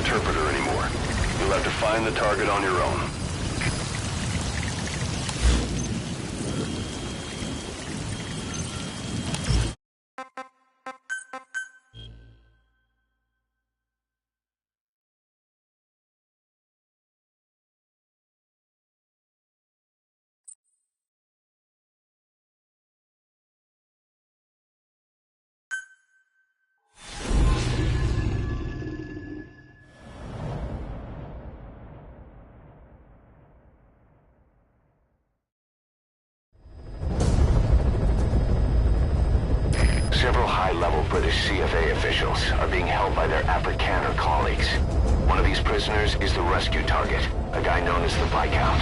interpreter anymore. You'll have to find the target on your own. Several high-level British CFA officials are being held by their Afrikaner colleagues. One of these prisoners is the rescue target, a guy known as the Viscount.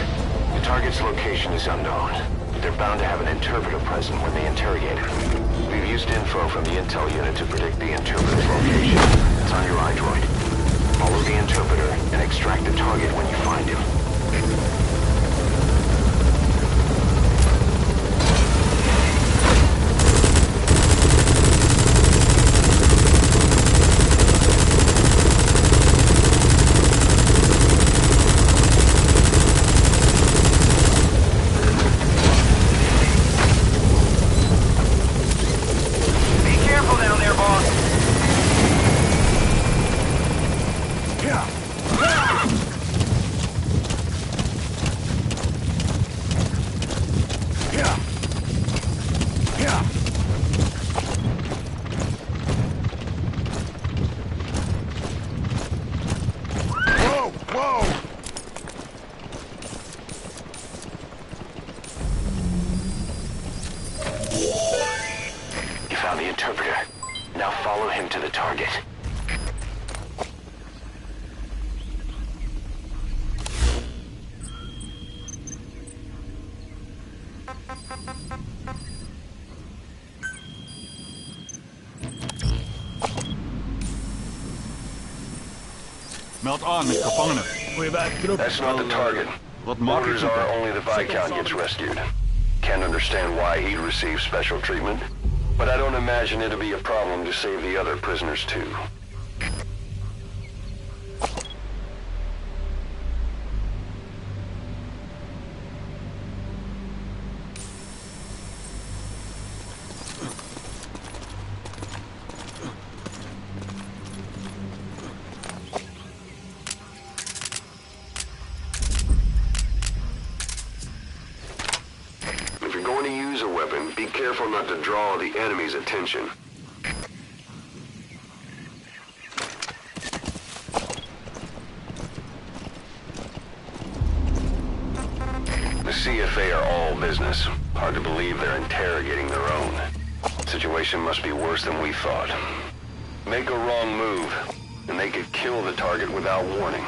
The target's location is unknown, but they're bound to have an interpreter present when they interrogate him. We've used info from the intel unit to predict the interpreter's location. It's on your iDroid. Follow the interpreter and extract the target when you find him. The interpreter. Now follow him to the target. Meld aan met gevangenen. That's not the target. Orders are only the Viscount gets rescued. Can't understand why he'd receive special treatment, but I don't imagine it'll be a problem to save the other prisoners too. If you're going to use a weapon, be careful not to draw the enemy's attention. The CFA are all business. Hard to believe they're interrogating their own. Situation must be worse than we thought. Make a wrong move, and they could kill the target without warning.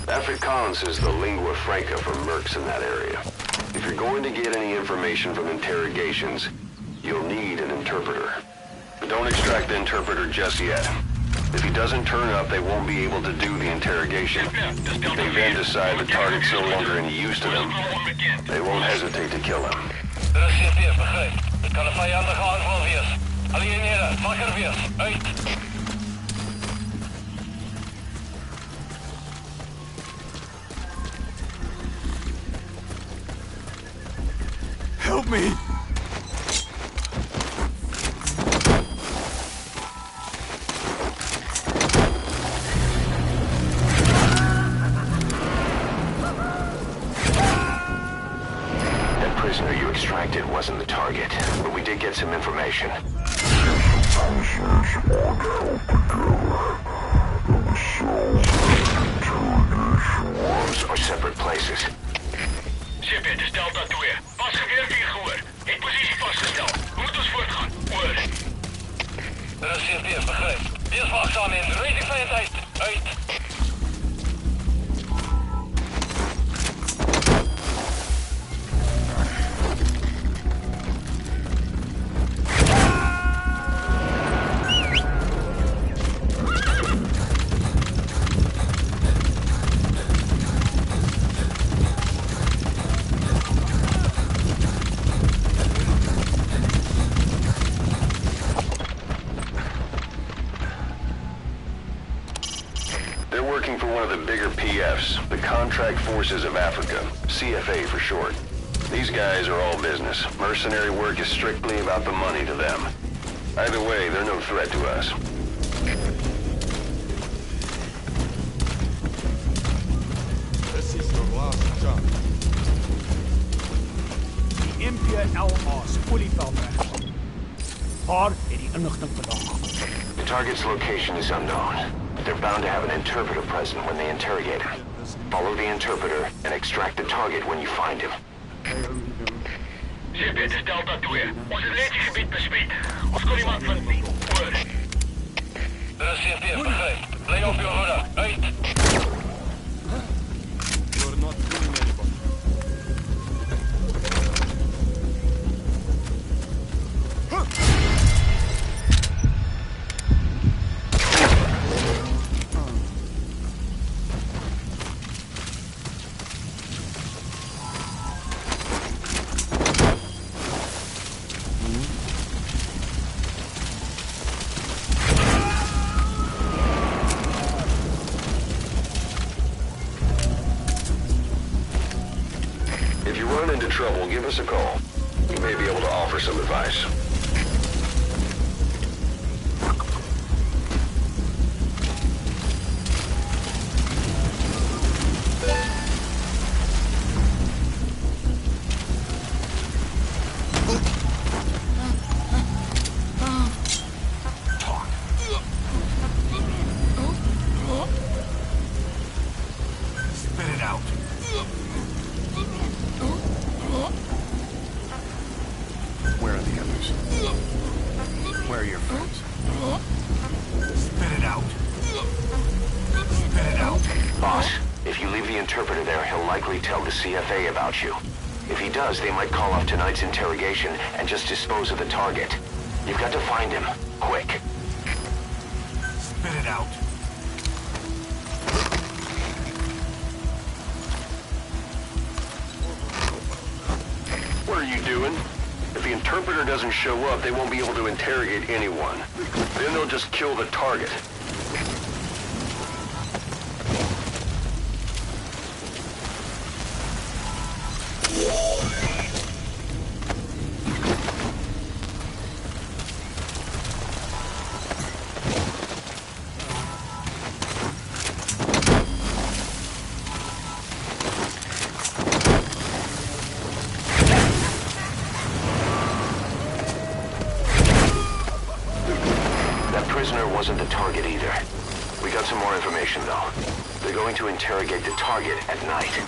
Afrikaans is the lingua franca for mercs in that area. If you're going to get any information from interrogations, you'll need an interpreter. But don't extract the interpreter just yet. If he doesn't turn up, they won't be able to do the interrogation. If they then decide the target's no longer any use to them, they won't hesitate to kill him. Er is CFA, begrijp. Het kan een vijandige aanval wees. Alieneren, wakker wees. Uit! Help me! That prisoner you extracted wasn't the target, but we did get some information. Rooms are separate places. Ship, het is Delta 2. Pasgeweer 4 gehoor. Het positie vastgesteld. Moet ons voortgaan. Oor. Er is CFA, begrijp. Wees waakzaam en rijd die vijand uit. Uit. CFs, the Contract Forces of Africa, CFA for short. These guys are all business. Mercenary work is strictly about the money to them. Either way, they're no threat to us. This is your last job. Die MPLA spoelie veldweg. Waar het die inligting vandaan? The target's location is unknown. They're bound to have an interpreter present when they interrogate him. Follow the interpreter and extract the target when you find him. Ship, dit is Delta 2. Ons het reeds die gebied bespied. Ons kon iemand vind nie. Oor. Dit is CP, begryp. Bly op jou hoede. Uit. You're not killing anybody. If you run into trouble, give us a call. We may be able to offer some advice. Spit it out. Where are the others? Where are your friends? Spit it out. Spit it out. Boss, if you leave the interpreter there, he'll likely tell the CFA about you. If he does, they might call off tonight's interrogation and just dispose of the target. You've got to find him. Quick. Spit it out. What are you doing? If the interpreter doesn't show up, they won't be able to interrogate anyone. Then they'll just kill the target. That prisoner wasn't the target either. We got some more information, though. They're going to interrogate the target at night.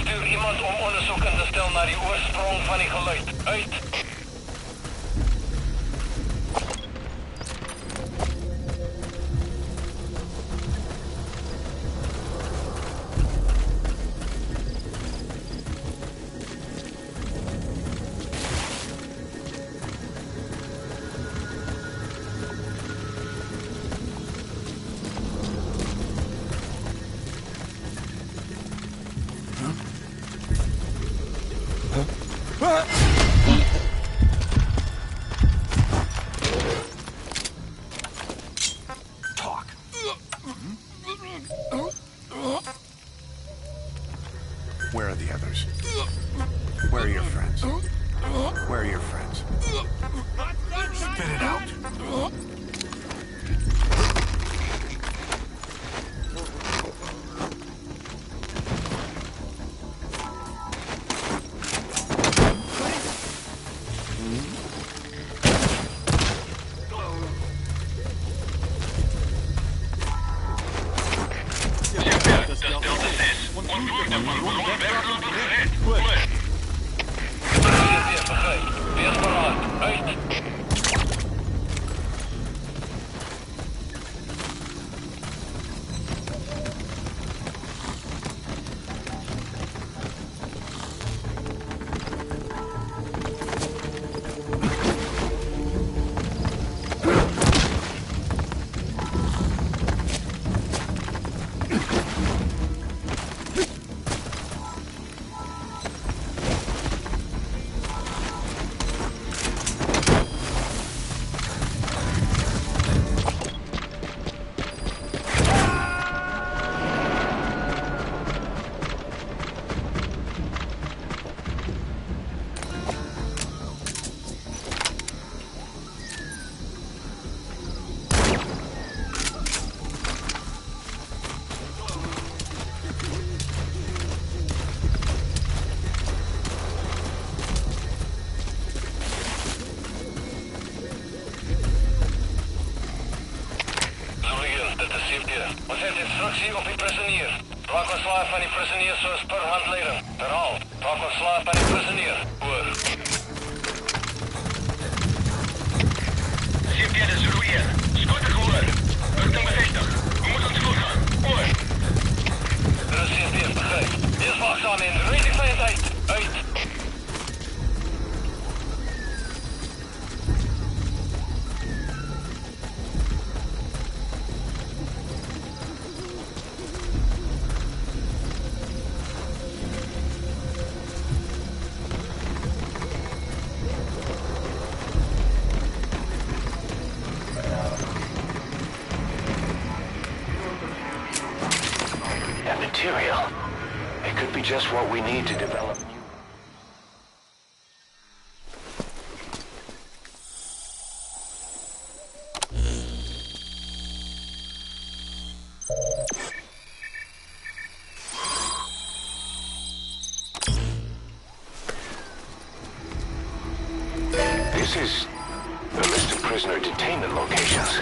Stuur iemand om onderzoek in te stellen naar die oorsprong van die geluid. Uit! Talk. Where are the others? Where are your friends? Where are your friends? Spit it out. Dat is Delta 6. Ontvoerde van Ballon weglopen gered. Oor. CP, begrijp. Wees paraat. Uit! Ons heeft instructie op die prisonier. Raak ontslaaf van die prisonier zoals per handleiding. Herhaal. Raak ontslaaf van die prisonier. Oor. CP, dit is Zulu 1. Skoot gehoor. Richting bevestig. We moeten ons voorgaan. Oor. Dit is CP, begrijp. Wees waakzaam en reed die vijand uit. Uit. That material. It could be just what we need to develop new... This is a list of prisoner detainment locations.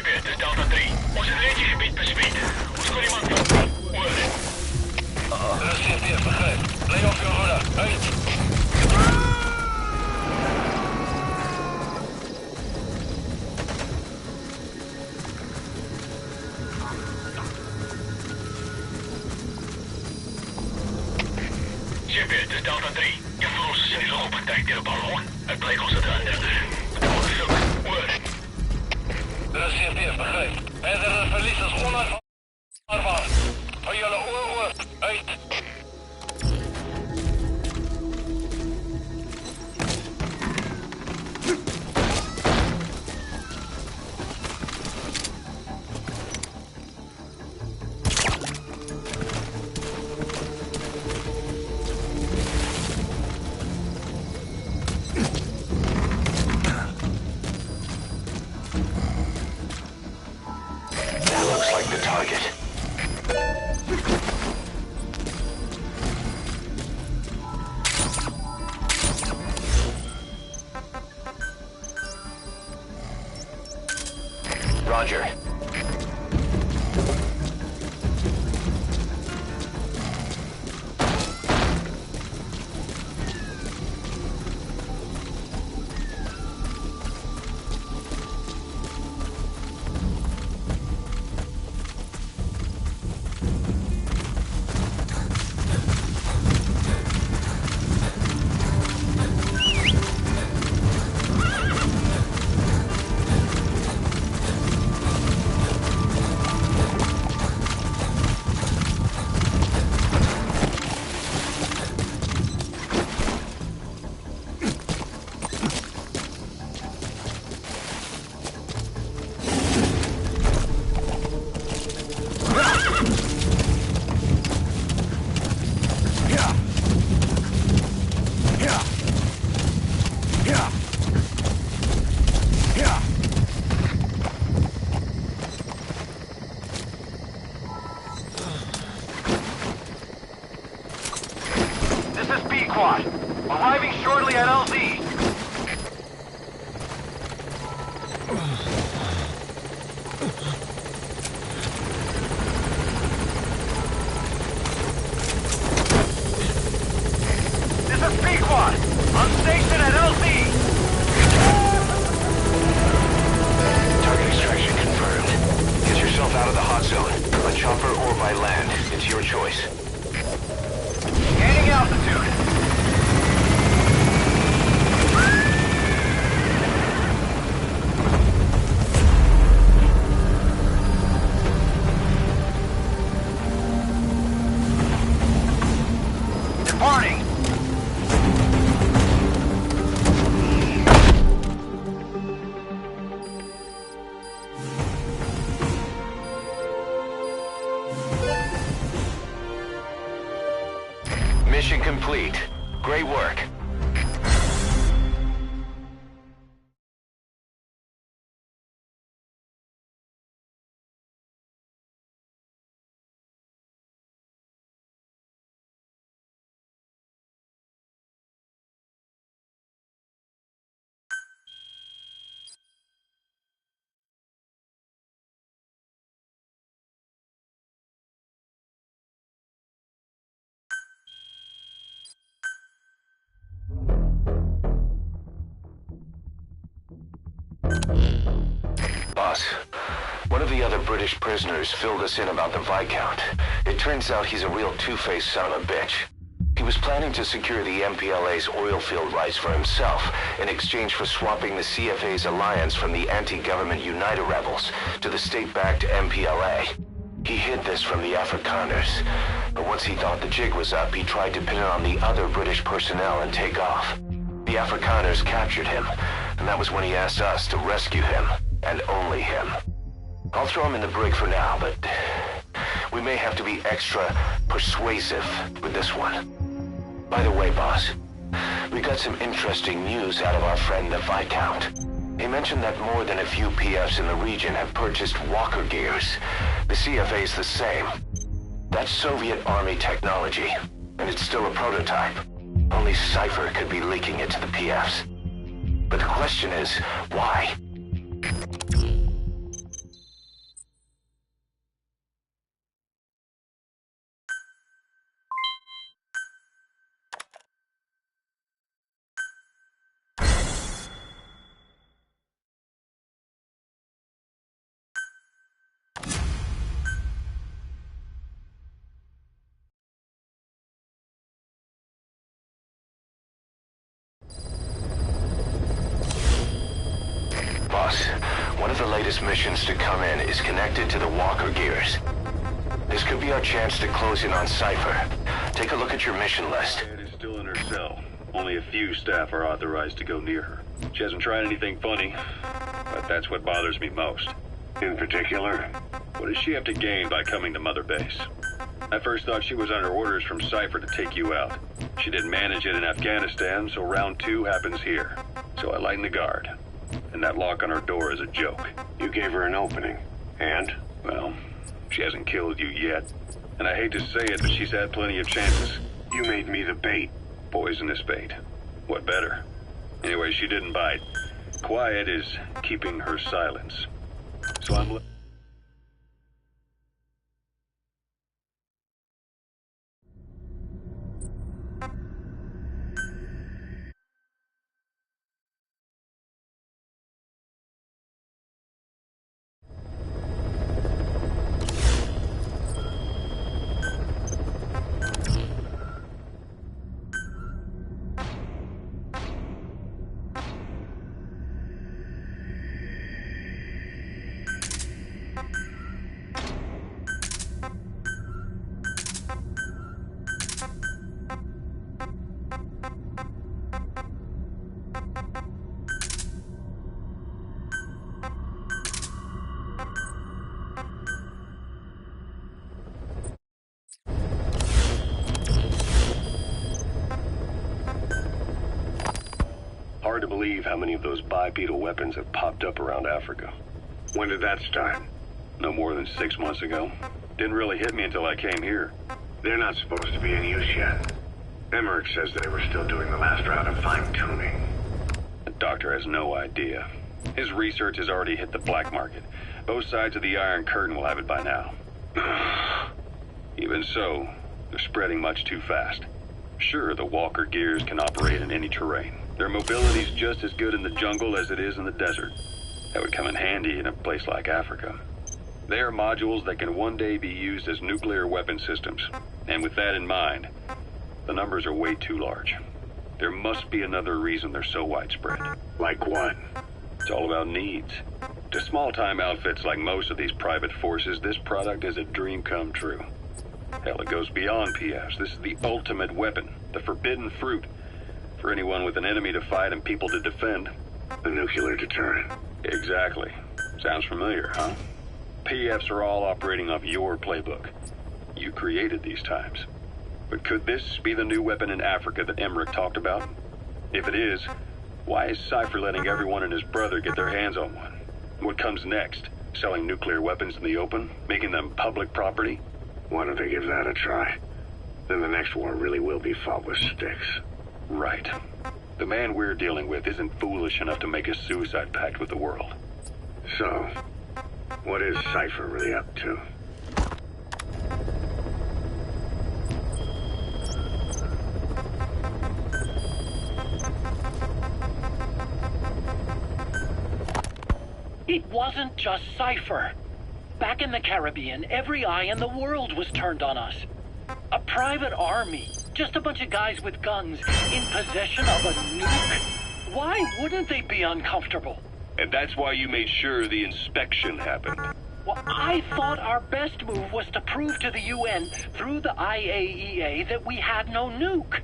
Het is Delta 3. Ons het regiegebied besmeed. Ons kon iemand helpen. Oor. Dat is CP, begrijp. Blijf op je hoede. Uit. CP, het is Delta 3. Je verlost zijn looppartij tegen de ballon. Het blijkt ons het aannemen. Onderzoek. Oor. Dat is CP, begrijp. Verdere verlies is onaanvaardbaar. Hou jullie oor open. Uit. Roger. Arriving shortly at LZ. This is Pequod. On station at LZ. Target extraction confirmed. Get yourself out of the hot zone. By chopper or by land. It's your choice. Gaining altitude. Departing. Mission complete. Great work. Boss, one of the other British prisoners filled us in about the Viscount. It turns out he's a real two-faced son of a bitch. He was planning to secure the MPLA's oil field rights for himself in exchange for swapping the CFA's alliance from the anti-government United rebels to the state-backed MPLA. He hid this from the Afrikaners, but once he thought the jig was up, he tried to pin it on the other British personnel and take off. The Afrikaners captured him, and that was when he asked us to rescue him, and only him. I'll throw him in the brig for now, but we may have to be extra persuasive with this one. By the way, boss, we got some interesting news out of our friend the Viscount. He mentioned that more than a few PFs in the region have purchased walker gears. The CFA's the same. That's Soviet Army technology, and it's still a prototype. Only Cypher could be leaking it to the PFs. But the question is, why? One of the latest missions to come in is connected to the walker gears. This could be our chance to close in on Cypher. Take a look at your mission list. Ed is still in her cell. Only a few staff are authorized to go near her. She hasn't tried anything funny, but that's what bothers me most. In particular, what does she have to gain by coming to Mother Base? I first thought she was under orders from Cypher to take you out. She didn't manage it in Afghanistan, so round 2 happens here. So I lighten the guard. And that lock on her door is a joke. You gave her an opening. And? Well, she hasn't killed you yet. And I hate to say it, but she's had plenty of chances. You made me the bait. Poisonous bait. What better? Anyway, she didn't bite. Quiet is keeping her silence. So I'm... Hard to believe how many of those bipedal weapons have popped up around Africa. When did that start? No more than 6 months ago. Didn't really hit me until I came here. They're not supposed to be in use yet. Emmerich says they were still doing the last round of fine-tuning. The doctor has no idea. His research has already hit the black market. Both sides of the Iron Curtain will have it by now. Even so, they're spreading much too fast. Sure, the Walker gears can operate in any terrain. Their mobility's just as good in the jungle as it is in the desert. That would come in handy in a place like Africa. They are modules that can one day be used as nuclear weapon systems. And with that in mind, the numbers are way too large. There must be another reason they're so widespread. Like what? It's all about needs. To small-time outfits like most of these private forces, this product is a dream come true. Hell, it goes beyond PFs. This is the ultimate weapon, the forbidden fruit, for anyone with an enemy to fight and people to defend. The nuclear deterrent. Exactly. Sounds familiar, huh? PFs are all operating off your playbook. You created these times. But could this be the new weapon in Africa that Emmerich talked about? If it is, why is Cypher letting everyone and his brother get their hands on one? What comes next? Selling nuclear weapons in the open? Making them public property? Why don't they give that a try? Then the next war really will be fought with sticks. Right. The man we're dealing with isn't foolish enough to make a suicide pact with the world. So, what is Cypher really up to? It wasn't just Cypher. Back in the Caribbean, every eye in the world was turned on us. A private army, just a bunch of guys with guns, in possession of a nuke. Why wouldn't they be uncomfortable? And that's why you made sure the inspection happened. Well, I thought our best move was to prove to the UN through the IAEA that we had no nuke.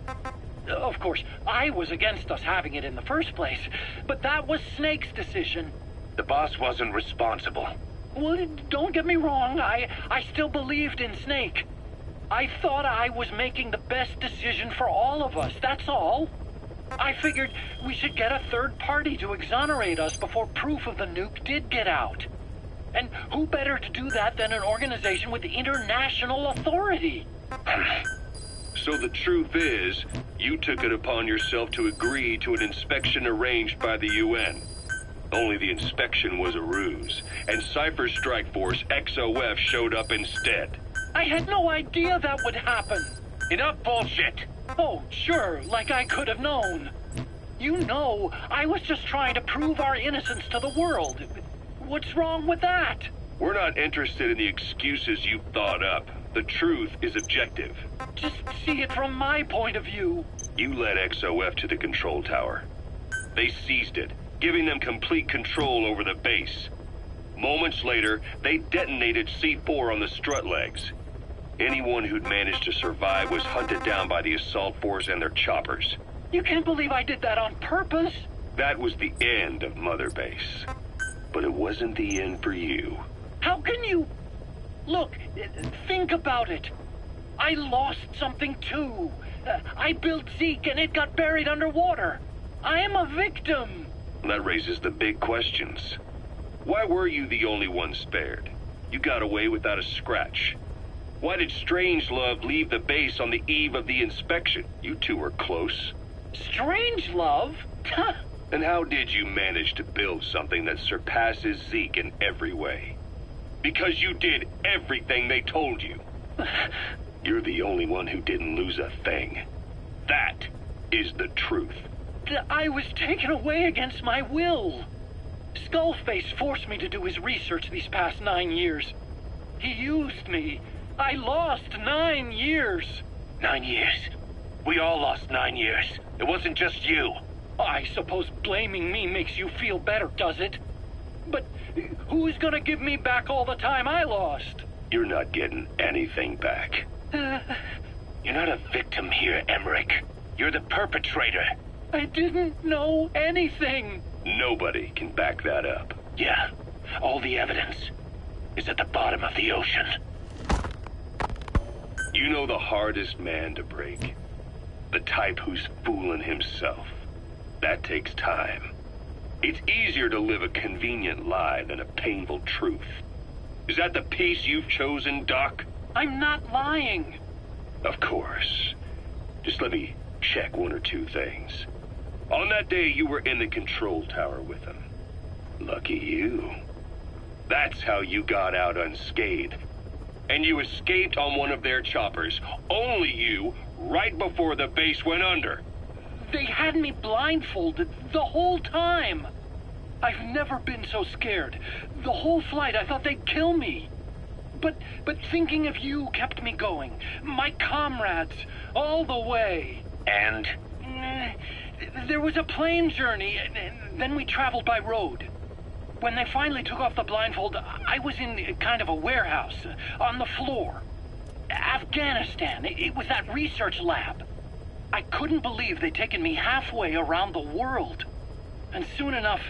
Of course, I was against us having it in the first place, but that was Snake's decision. The boss wasn't responsible. Well, don't get me wrong, I still believed in Snake. I thought I was making the best decision for all of us, that's all. I figured we should get a third party to exonerate us before proof of the nuke did get out. And who better to do that than an organization with international authority? So the truth is, you took it upon yourself to agree to an inspection arranged by the UN. Only the inspection was a ruse, and Cypher's strike force, XOF, showed up instead. I had no idea that would happen. Enough bullshit! Oh, sure, like I could have known. You know, I was just trying to prove our innocence to the world. What's wrong with that? We're not interested in the excuses you've thought up. The truth is objective. Just see it from my point of view. You led XOF to the control tower. They seized it, giving them complete control over the base. Moments later, they detonated C4 on the strut legs. Anyone who'd managed to survive was hunted down by the assault force and their choppers. You can't believe I did that on purpose. That was the end of Mother Base. But it wasn't the end for you. How can you... Look, think about it. I lost something too. I built Zeke and it got buried underwater. I am a victim. That raises the big questions. Why were you the only one spared? You got away without a scratch. Why did Strangelove leave the base on the eve of the inspection? You two were close. Strangelove? And how did you manage to build something that surpasses Zeke in every way? Because you did everything they told you. You're the only one who didn't lose a thing. That is the truth. I was taken away against my will. Skullface forced me to do his research these past 9 years. He used me. I lost 9 years. 9 years. We all lost 9 years. It wasn't just you. I suppose blaming me makes you feel better, does it? But who's gonna give me back all the time I lost? You're not getting anything back. You're not a victim here, Emmerich. You're the perpetrator. I didn't know anything. Nobody can back that up. Yeah, all the evidence is at the bottom of the ocean. You know the hardest man to break? The type who's fooling himself. That takes time. It's easier to live a convenient lie than a painful truth. Is that the piece you've chosen, Doc? I'm not lying. Of course. Just let me check one or two things. On that day, you were in the control tower with them. Lucky you. That's how you got out unscathed. And you escaped on one of their choppers. Only you, right before the base went under. They had me blindfolded the whole time. I've never been so scared. The whole flight, I thought they'd kill me. But thinking of you kept me going. My comrades, all the way. And? There was a plane journey, then we traveled by road. When they finally took off the blindfold, I was in kind of a warehouse, on the floor. Afghanistan, it was that research lab. I couldn't believe they'd taken me halfway around the world. And soon enough,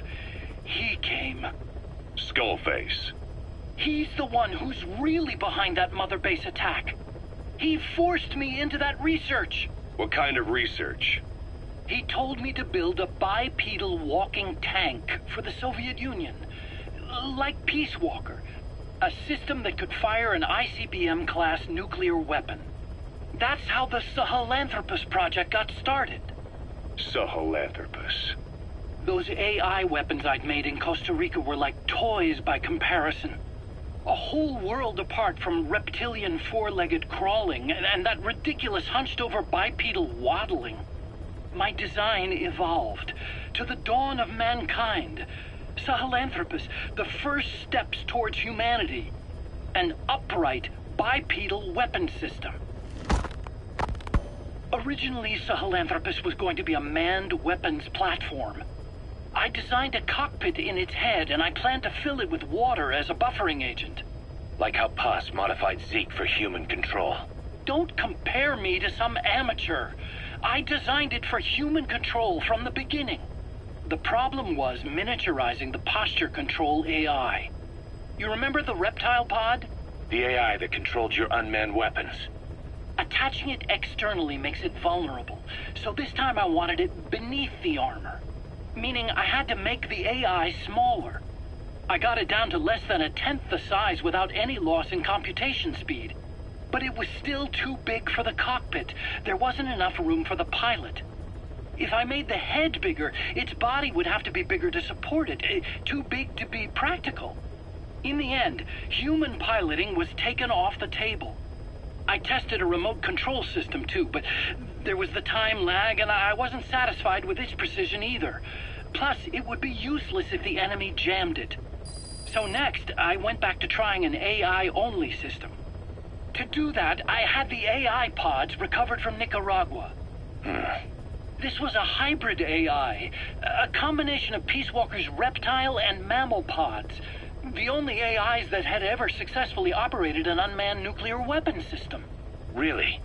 he came. Skullface. He's the one who's really behind that Mother Base attack. He forced me into that research. What kind of research? He told me to build a bipedal walking tank for the Soviet Union. Like Peace Walker. A system that could fire an ICBM-class nuclear weapon. That's how the Sahelanthropus project got started. Sahelanthropus. Those AI weapons I'd made in Costa Rica were like toys by comparison. A whole world apart from reptilian four-legged crawling and that ridiculous hunched-over bipedal waddling. My design evolved to the dawn of mankind. Sahelanthropus, the first steps towards humanity. An upright bipedal weapon system. Originally, Sahelanthropus was going to be a manned weapons platform. I designed a cockpit in its head, and I planned to fill it with water as a buffering agent. Like how Paz modified Zeke for human control. Don't compare me to some amateur. I designed it for human control from the beginning. The problem was miniaturizing the posture control AI. You remember the reptile pod? The AI that controlled your unmanned weapons. Attaching it externally makes it vulnerable, so this time I wanted it beneath the armor. Meaning I had to make the AI smaller. I got it down to less than 1/10 the size without any loss in computation speed. But it was still too big for the cockpit. There wasn't enough room for the pilot. If I made the head bigger, its body would have to be bigger to support it. Too big to be practical. In the end, human piloting was taken off the table. I tested a remote control system too, but there was the time lag and I wasn't satisfied with its precision either. Plus, it would be useless if the enemy jammed it. So next, I went back to trying an AI-only system. To do that, I had the AI pods recovered from Nicaragua. This was a hybrid AI, a combination of Peace Walker's reptile and mammal pods. The only AIs that had ever successfully operated an unmanned nuclear weapon system. Really?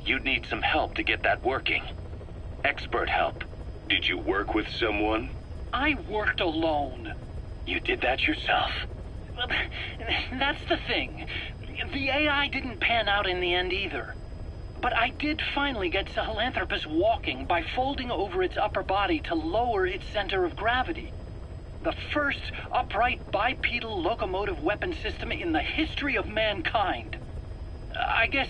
You'd need some help to get that working. Expert help. Did you work with someone? I worked alone. You did that yourself? Well, that's the thing. The AI didn't pan out in the end either. But I did finally get Sahelanthropus walking by folding over its upper body to lower its center of gravity. The first upright bipedal locomotive weapon system in the history of mankind. I guess,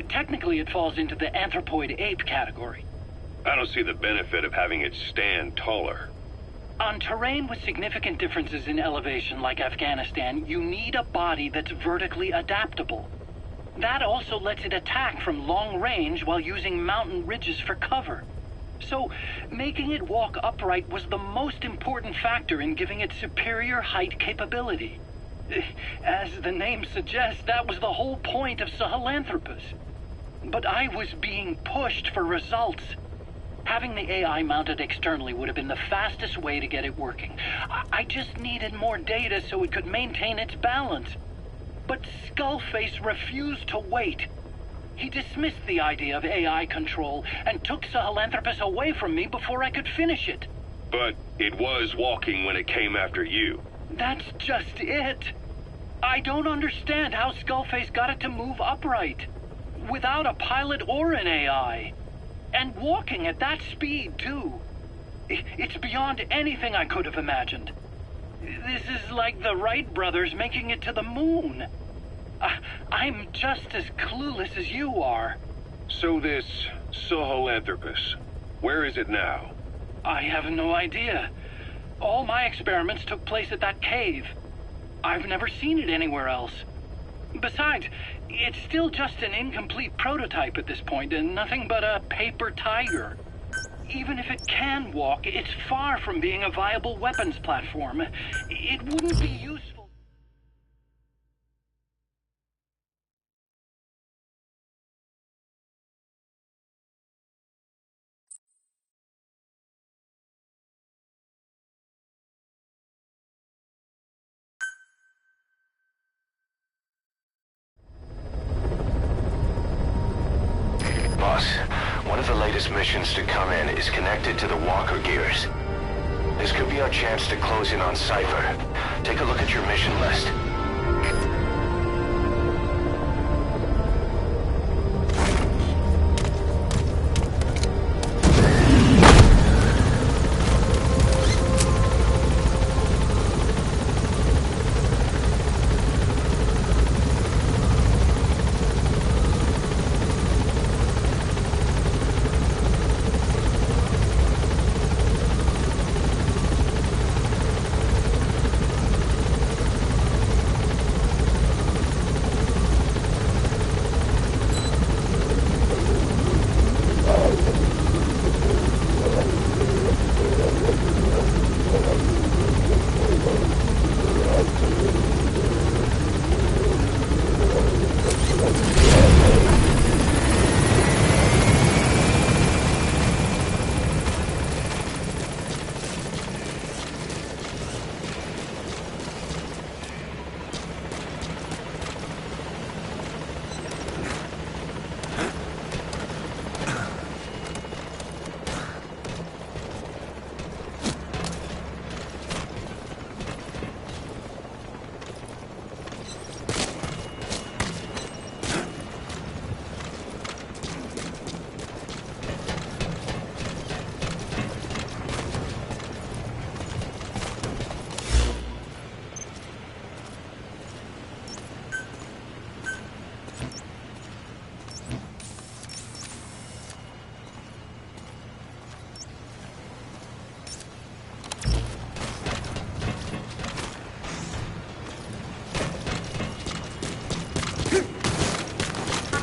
technically it falls into the anthropoid ape category. I don't see the benefit of having it stand taller. On terrain with significant differences in elevation like Afghanistan, you need a body that's vertically adaptable. That also lets it attack from long range while using mountain ridges for cover. So, making it walk upright was the most important factor in giving it superior height capability. As the name suggests, that was the whole point of Sahelanthropus. But I was being pushed for results. Having the AI mounted externally would have been the fastest way to get it working. I just needed more data so it could maintain its balance. But Skullface refused to wait. He dismissed the idea of AI control and took Sahelanthropus away from me before I could finish it. But it was walking when it came after you. That's just it. I don't understand how Skullface got it to move upright, without a pilot or an AI. And walking at that speed, too. It's beyond anything I could have imagined. This is like the Wright brothers making it to the moon. I'm just as clueless as you are. So this Sahelanthropus, where is it now? I have no idea. All my experiments took place at that cave. I've never seen it anywhere else. Besides, it's still just an incomplete prototype at this point, and nothing but a paper tiger. Even if it can walk, it's far from being a viable weapons platform. It wouldn't be useful. Boss, one of the latest missions to come in is connected to the walker gears. This could be our chance to close in on Cypher. Take a look at your mission list.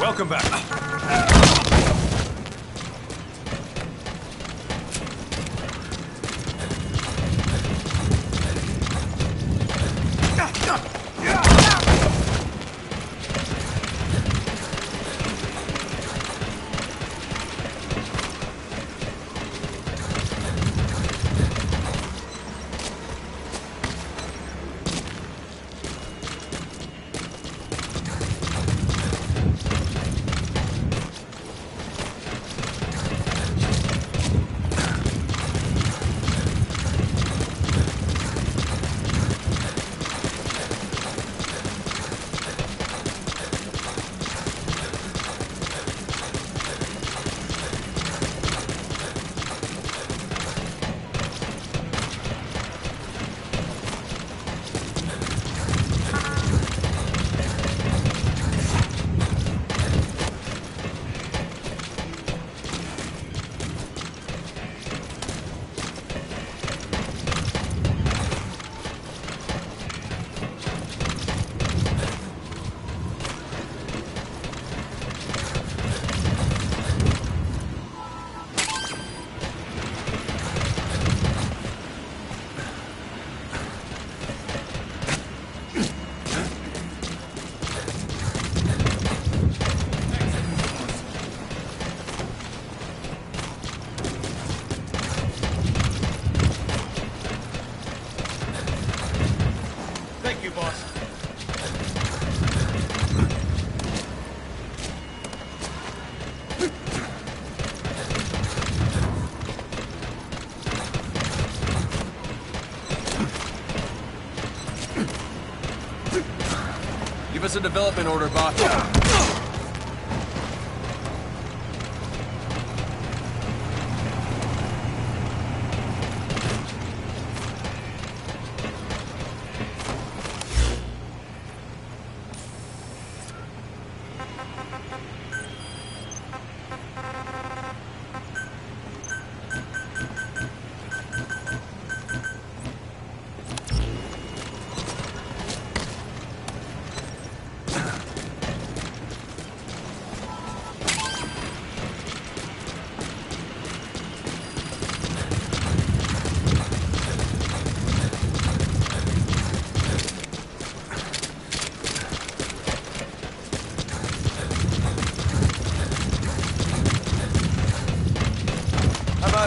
Welcome back. Give us a development order, boss.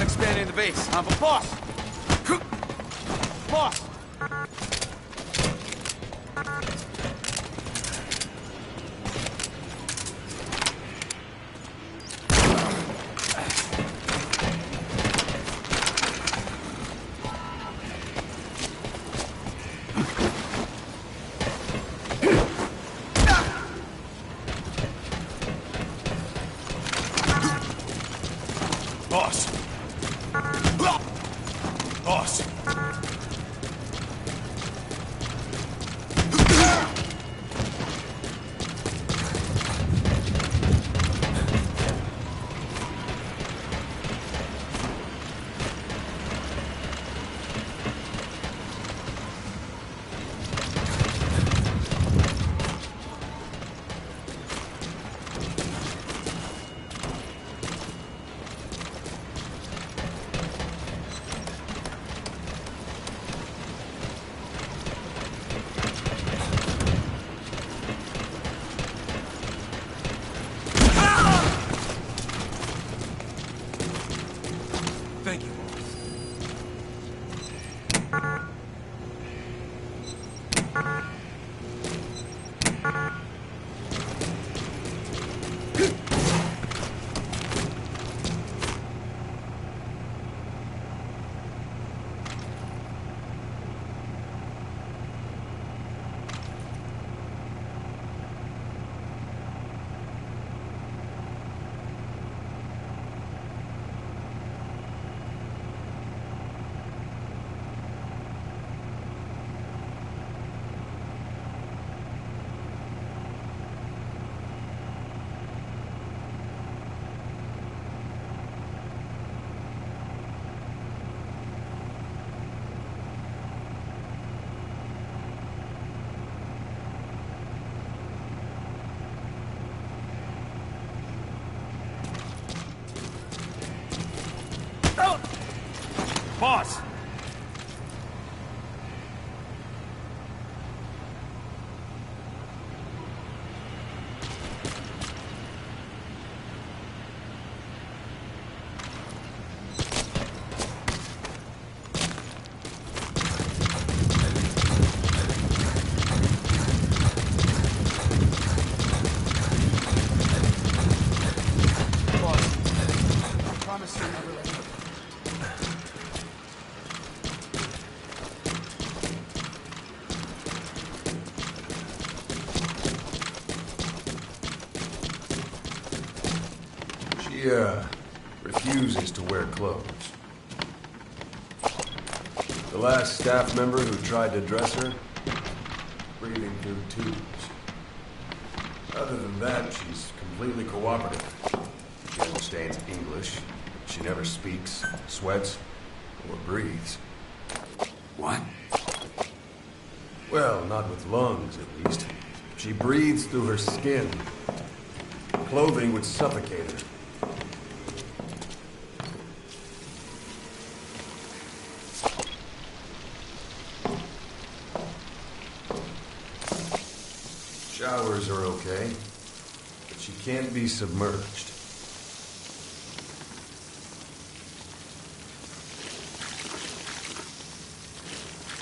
Expanding the base. But boss! Boss! Boss! Boss! Thank you. Boss! I promise you'll never let me. She, refuses to wear clothes. The last staff member who tried to dress her, breathing through tubes. Other than that, she's completely cooperative. She understands English. She never speaks, sweats, or breathes. What? Well, not with lungs, at least. She breathes through her skin. Clothing would suffocate her. Showers are okay, but she can't be submerged.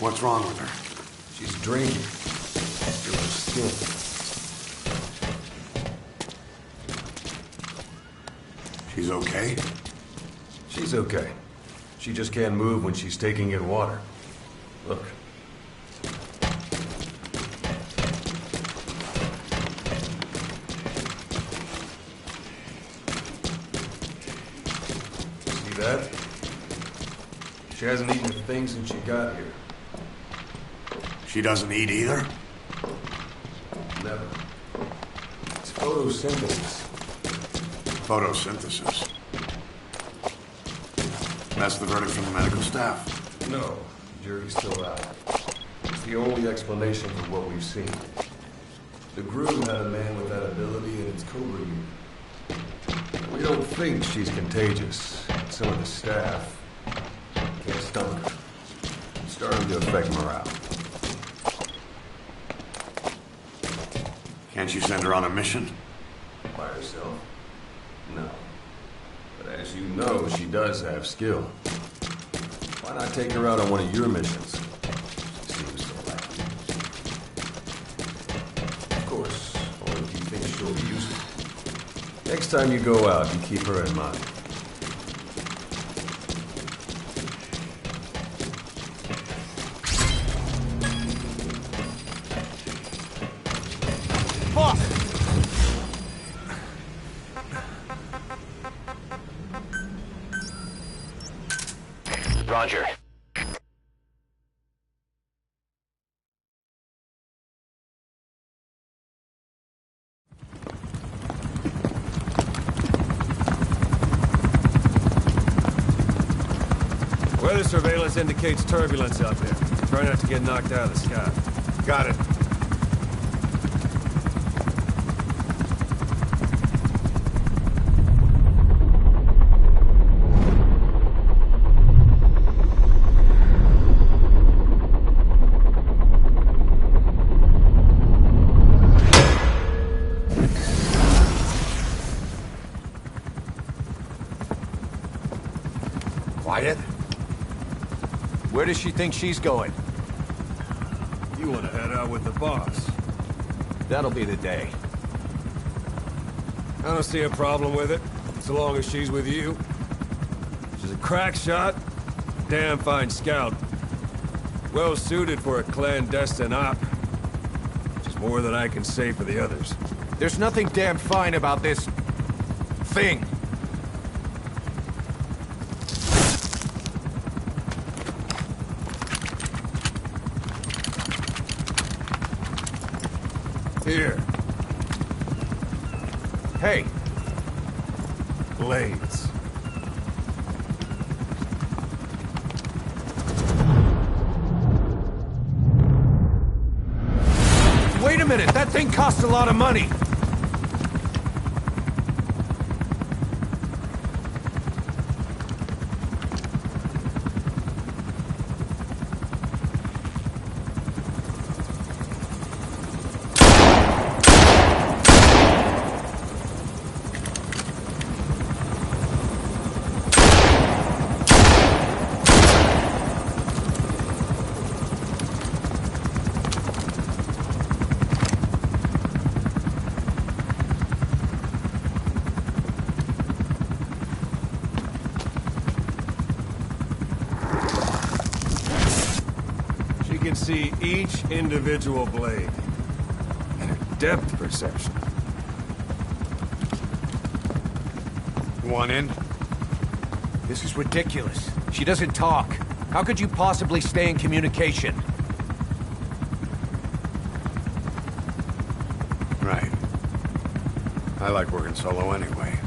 What's wrong with her? She's drinking through her skin. She's okay? She's okay. She just can't move when she's taking in water. Look. that? She hasn't eaten a thing since she got here. She doesn't eat either? Never. It's photosynthesis. Photosynthesis. That's the verdict from the medical staff. No, the jury's still out. It's the only explanation for what we've seen. The groom had a man with that ability in its Cobra unit. We don't think she's contagious. Some of the staff can't stomach her. It's starting to affect morale. Can't you send her on a mission? By herself? No. But as you know, she does have skill. Why not take her out on one of your missions? She seems so likely. Of course, only if you think she'll be useful. Next time you go out, you keep her in mind. Roger. Weather surveillance indicates turbulence out there. Try not to get knocked out of the sky. Got it. Quiet. Where does she think she's going? You want to head out with the boss? That'll be the day. I don't see a problem with it, so long as she's with you. She's a crack shot, damn fine scout. Well suited for a clandestine op. Which is more than I can say for the others. There's nothing damn fine about this... thing. Here. Hey. Blades. Wait a minute, that thing costs a lot of money. Can see each individual blade and a depth perception. One in? This is ridiculous. She doesn't talk. How could you possibly stay in communication? Right. I like working solo anyway.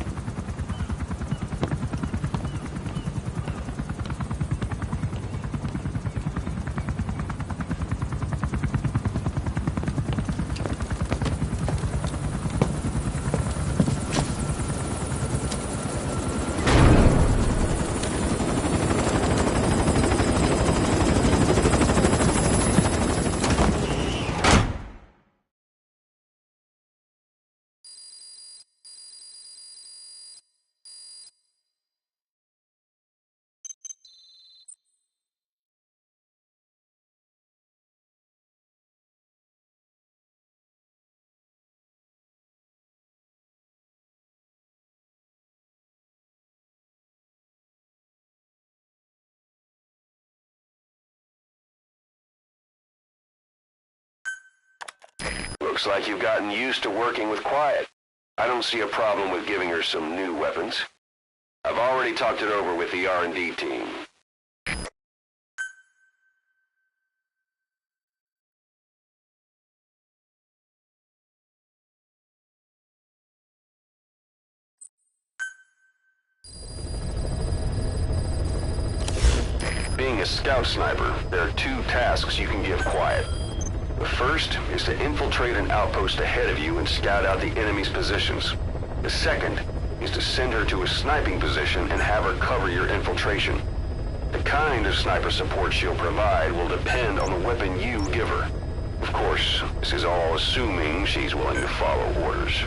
Looks like you've gotten used to working with quiet. I don't see a problem with giving her some new weapons. I've already talked it over with the R&D team. Being a scout sniper, there are two tasks you can give Quiet. The first is to infiltrate an outpost ahead of you and scout out the enemy's positions. The second is to send her to a sniping position and have her cover your infiltration. The kind of sniper support she'll provide will depend on the weapon you give her. Of course, this is all assuming she's willing to follow orders.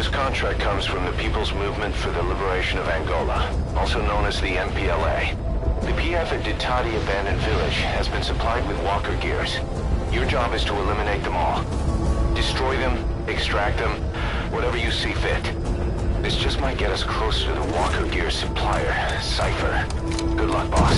This contract comes from the People's Movement for the Liberation of Angola, also known as the MPLA. The PF at Ditati Abandoned Village has been supplied with walker gears. Your job is to eliminate them all. Destroy them, extract them, whatever you see fit. This just might get us closer to the walker gear supplier, Cypher. Good luck, boss.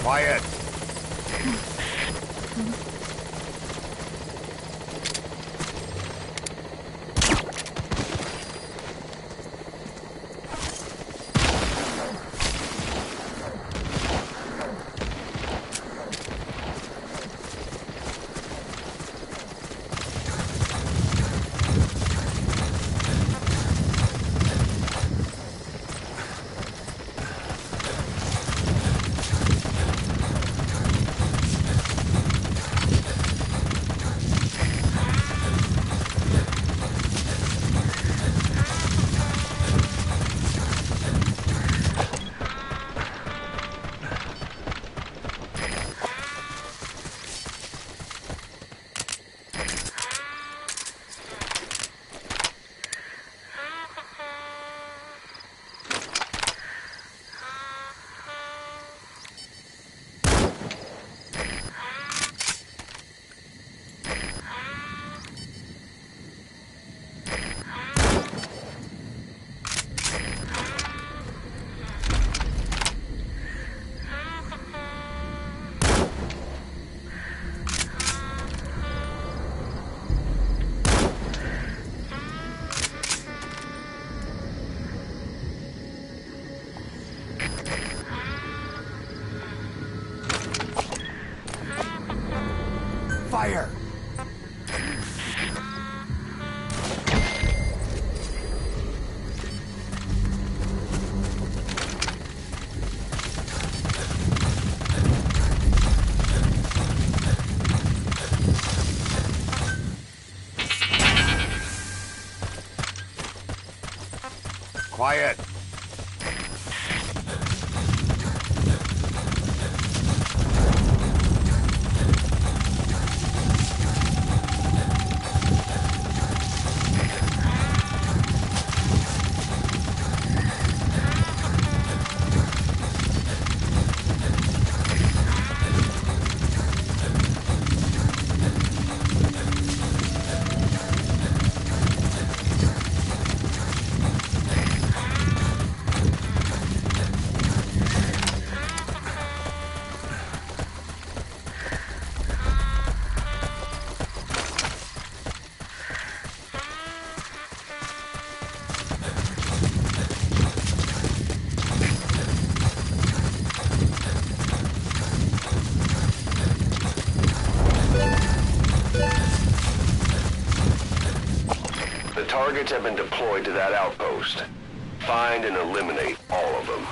Quiet. Fire! Quiet. Targets have been deployed to that outpost. Find and eliminate all of them.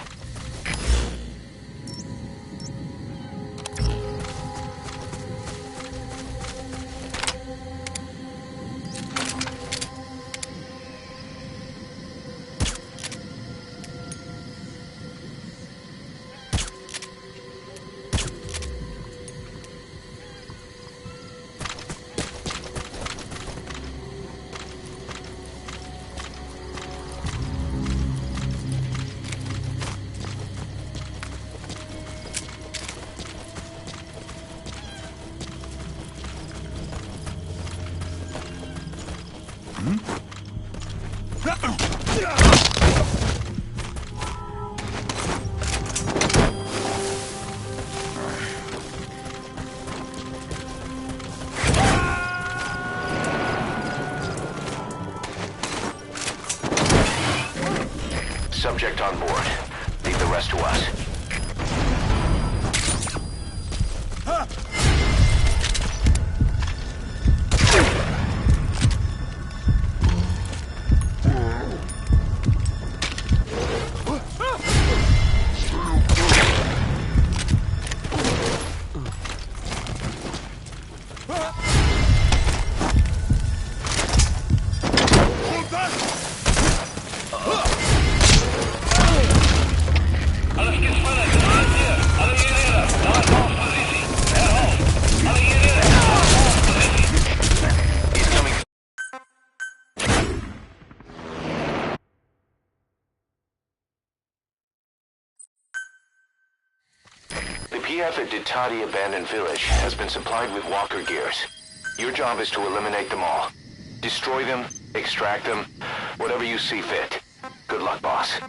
Subject on board. Leave the rest to us. PF at Ditati Abandoned Village has been supplied with walker gears. Your job is to eliminate them all. Destroy them, extract them, whatever you see fit. Good luck, boss.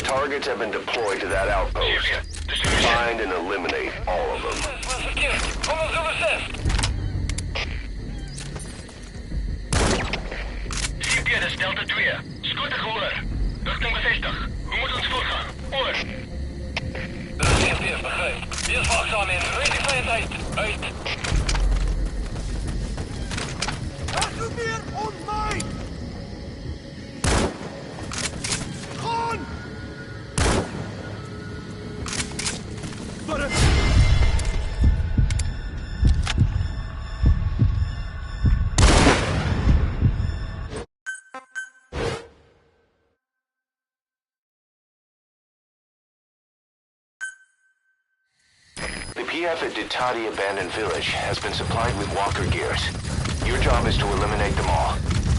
targets have been deployed to that outpost. Find and eliminate all of them. CP, dat is Delta 2. Scooter gehoor. Richting bevestig. We moeten ons voorgaan. Oor. De CP begrijp. Wees waakzaam in. Ready vijandheid. Uit. Er is meer online! Gaan! Verder! The PF at Ditati Abandoned Village has been supplied with walker gears. Your job is to eliminate them all.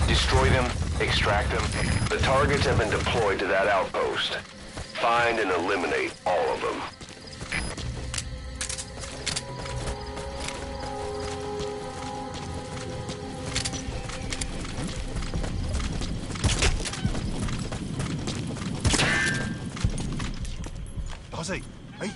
Destroy them, extract them. The targets have been deployed to that outpost. Find and eliminate all of them. Daar's hy. Hey.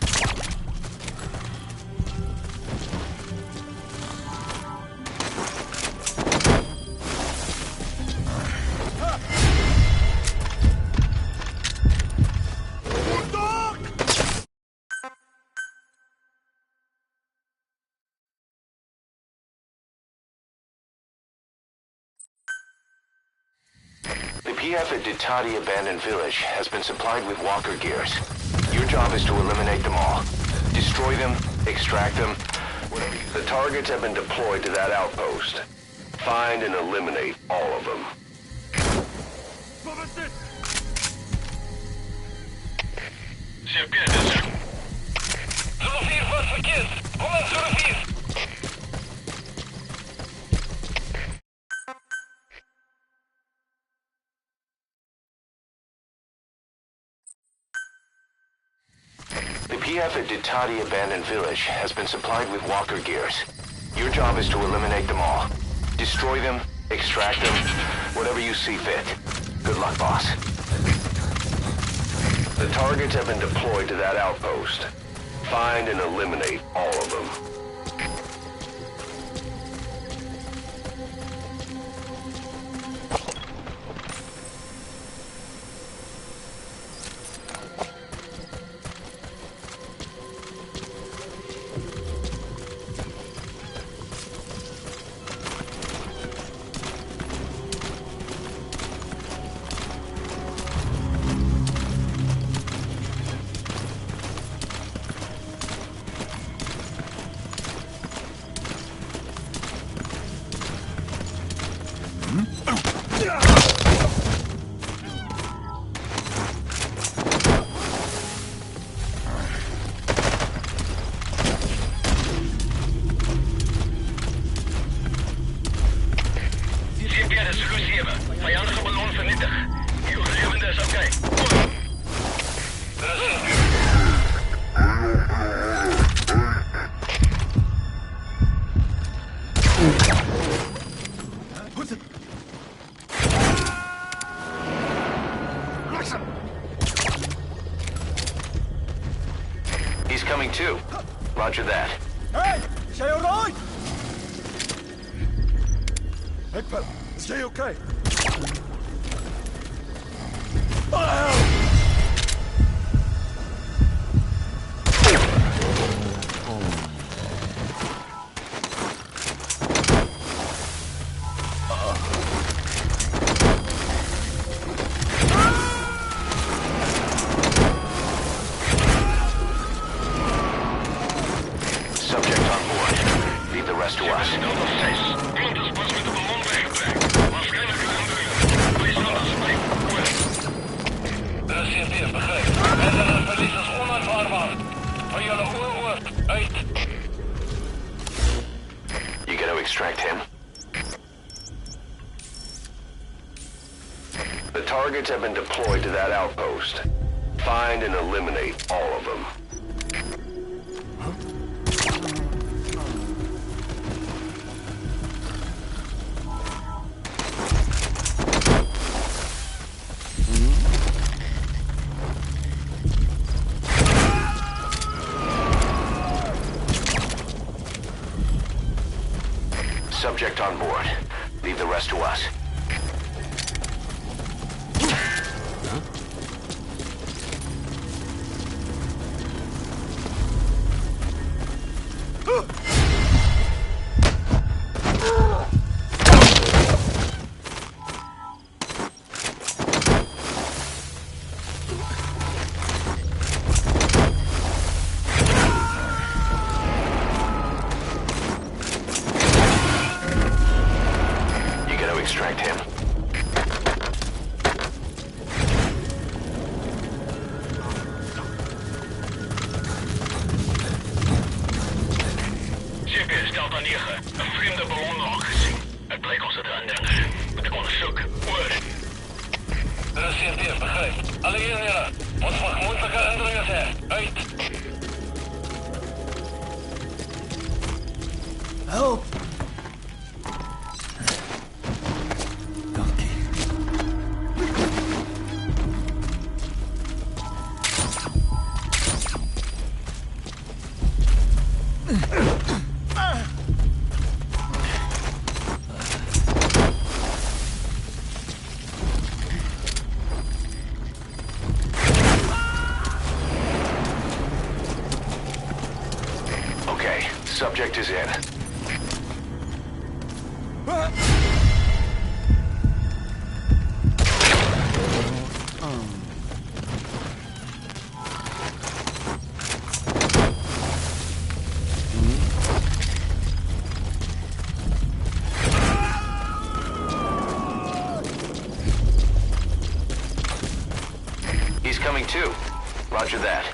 The PF at Ditati Abandoned Village has been supplied with walker gears. Your job is to eliminate them all. Destroy them, extract them. The targets have been deployed to that outpost. Find and eliminate all of them. CP, dat is er. 04 vast verkeerd. Kom aan, 04. The PF at Ditati Abandoned Village has been supplied with walker gears. Your job is to eliminate them all. Destroy them, extract them, whatever you see fit. Good luck, boss. The targets have been deployed to that outpost. Find and eliminate all of them. CP, dat is Lu 7. Vijandige ballon vernietigd. Je overlevende is oké. Oor. Dat is CP. He's coming too. Roger that. Hey! Is jy alright? Hey, pal. Is jy okay? Subject on board. Leave the rest to us. Delta 6. Iemand is pas met de ballon weggetrekt. Waarschijnlijk een aandoener. Wees aan de spijk. Oor. De CP, begrijp. Verdere verlies is onaanvaardbaar. Van jullie oor. Uit. You gotta extract him. The targets have been deployed to that outpost. Find and eliminate all of them. subject on board. Leave the rest to us. Extract him. GPS Delta 9. Een vreemde ballon gezien. Het bleek ons het aandringen. Moet ik onderzoek. Oor. Er is CFDF, begrijp. Alle eenheden. Wat voor moeilijke indringers er. Uit. Help! Okay, subject is in. He's coming too. Roger that.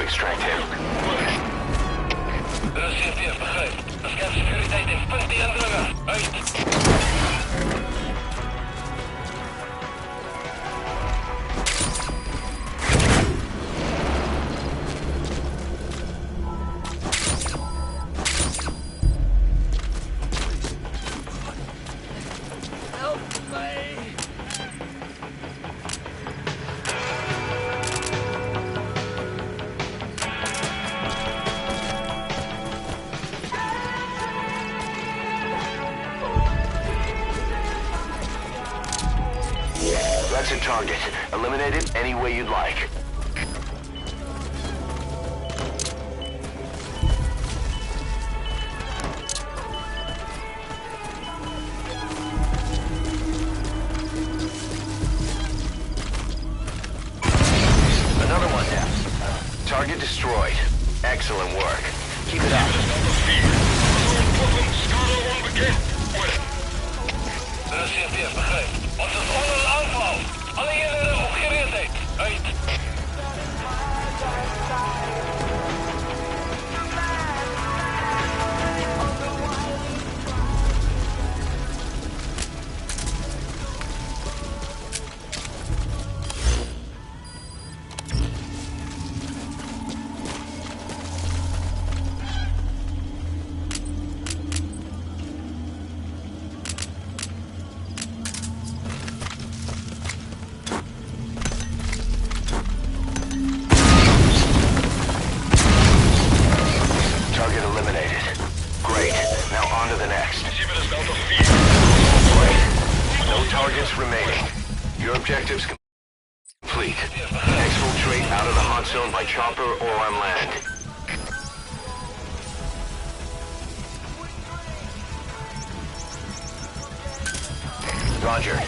Extract him. Er is CFDF, begrijp. Bescherm securiteit en punt die indringer. Uit. That's a target. Eliminate it any way you'd like. Another one down. Target destroyed. Excellent work. Keep it up. Er is CFDF, begrijp. Ons is onder een aanval. Alle eenheden op gereedheid. Uit. Target eliminated. Great. Now on to the next. Great. No targets remaining. Your objective's complete. Exfiltrate out of the hot zone by chopper or on land. Roger.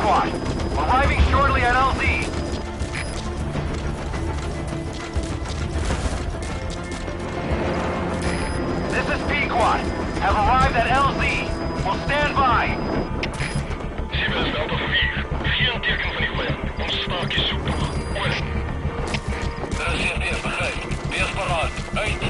Squad. Arriving shortly at LZ. This is P-Quad. Have arrived at LZ. Will stand by. Siebel is Alpha 4. 4 teken van die vijand. Ons staakje zoektocht. Oor. Er is CFD, begrijp. Wees paraat. Uit.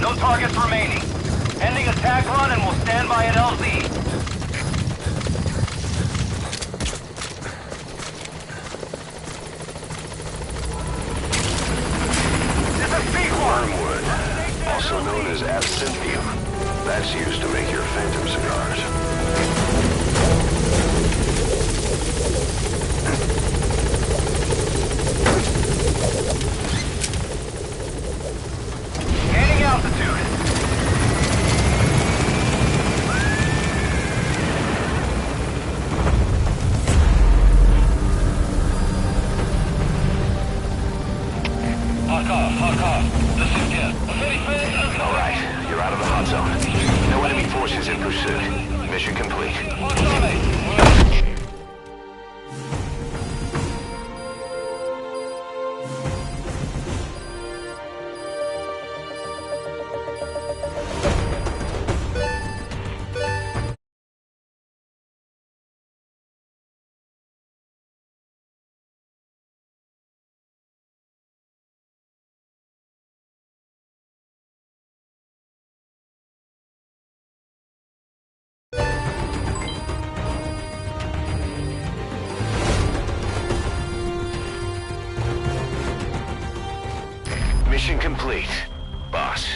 No targets remaining. Ending attack run and will stand by at LZ. This is P-Quad. Wormwood, also known as absinthium. That's used to make your phantom cigars. Altitude. Hawk off. This is Jet. All right, you're out of the hot zone. No enemy forces in pursuit. Mission complete. Hawk's on me. Mission complete, boss.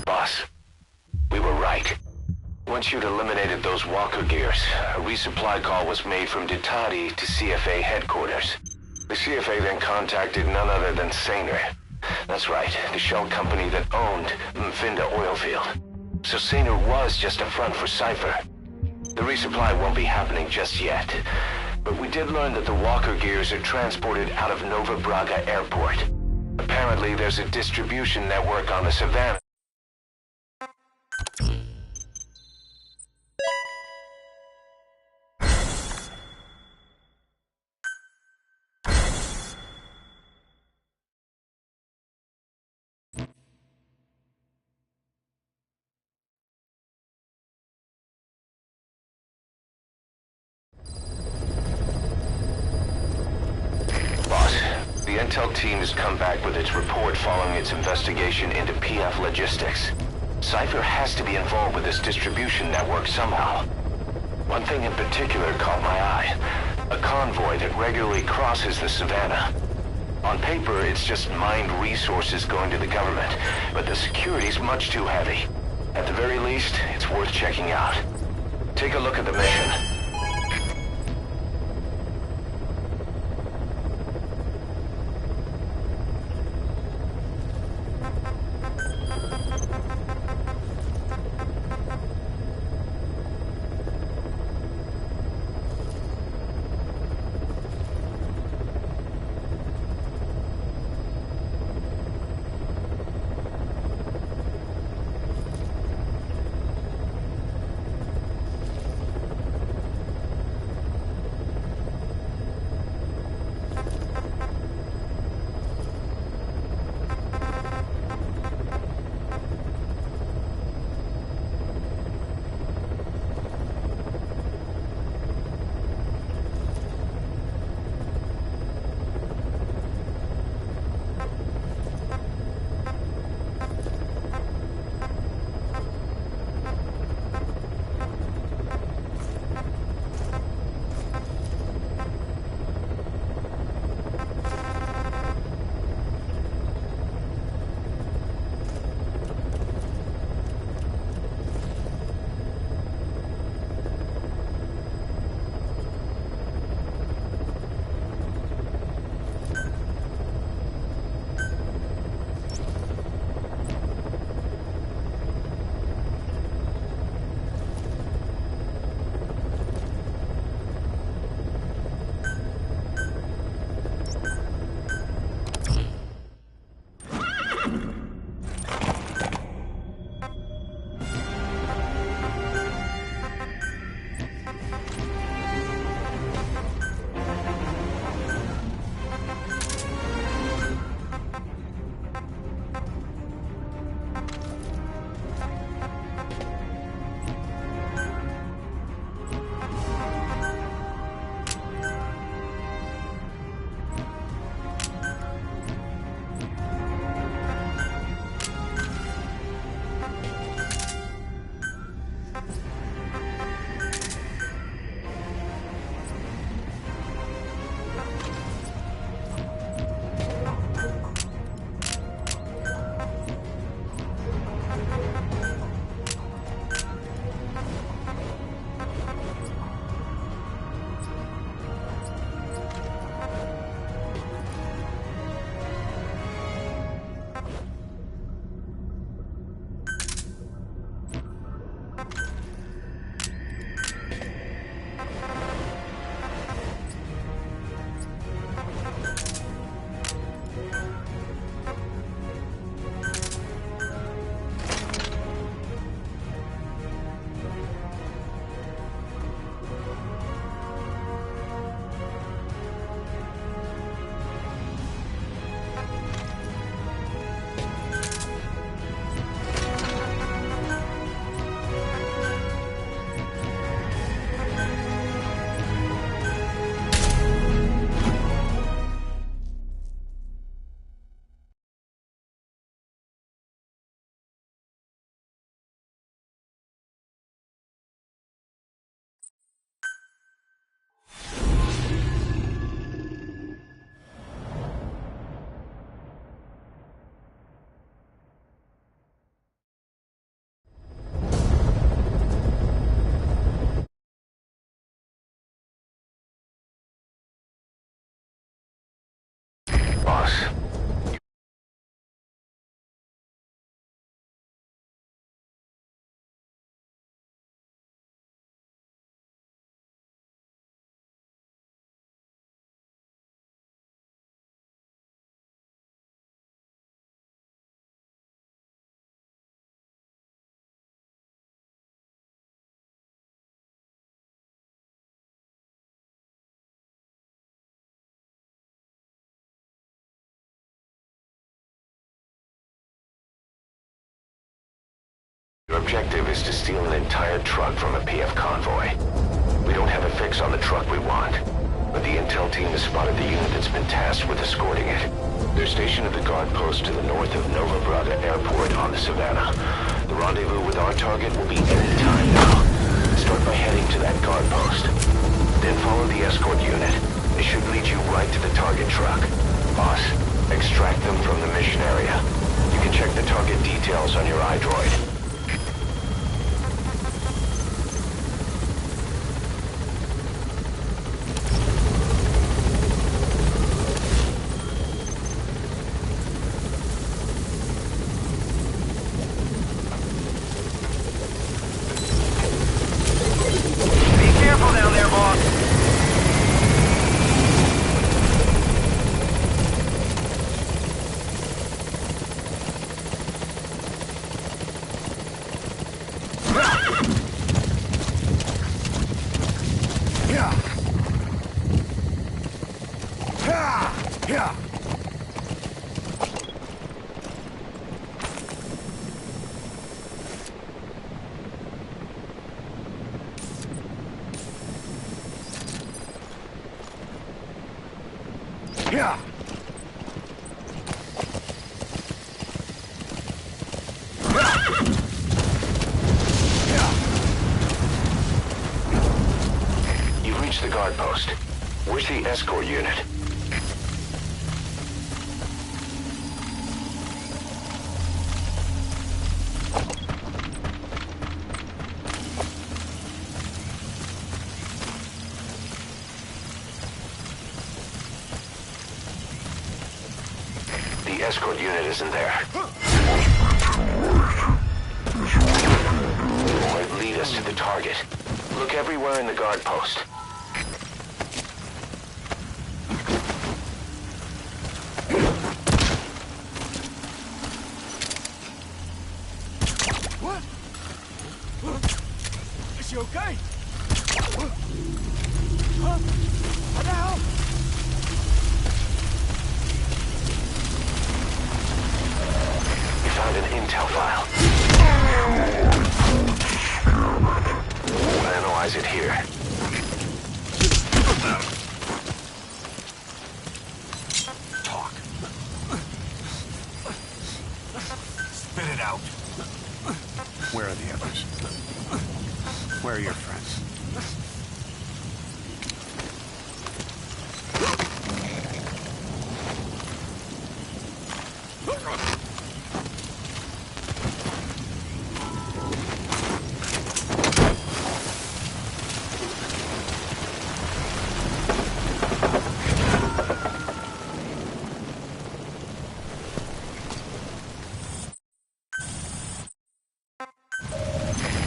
Boss, we were right. Once you'd eliminated those walker gears, a resupply call was made from Ditati to CFA headquarters. The CFA then contacted none other than Saner. That's right, the shell company that owned Mvinda Oilfield. So Saner was just a front for Cypher. The resupply won't be happening just yet. But we did learn that the walker gears are transported out of Nova Braga Airport. Apparently there's a distribution network on the Savannah. The intel team has come back with its report following its investigation into PF Logistics. Cypher has to be involved with this distribution network somehow. One thing in particular caught my eye. A convoy that regularly crosses the Savannah. On paper, it's just mined resources going to the government, but the security's much too heavy. At the very least, it's worth checking out. Take a look at the mission. Your objective is to steal an entire truck from a PF convoy. We don't have a fix on the truck we want, but the intel team has spotted the unit that's been tasked with escorting it. They're stationed at the guard post to the north of Nova Braga Airport on the Savannah. The rendezvous with our target will be any time now. Start by heading to that guard post. Then follow the escort unit. It should lead you right to the target truck. Boss, extract them from the mission area. You can check the target details on your iDroid. You've reached the guard post. Where's the escort unit? The escort unit isn't there. Might lead us to the target. Look everywhere in the guard post. What? Is she okay? Huh? What the hell? We found an intel file. We'll analyze it here. Talk. Spit it out. Where are the others? Where are your friends?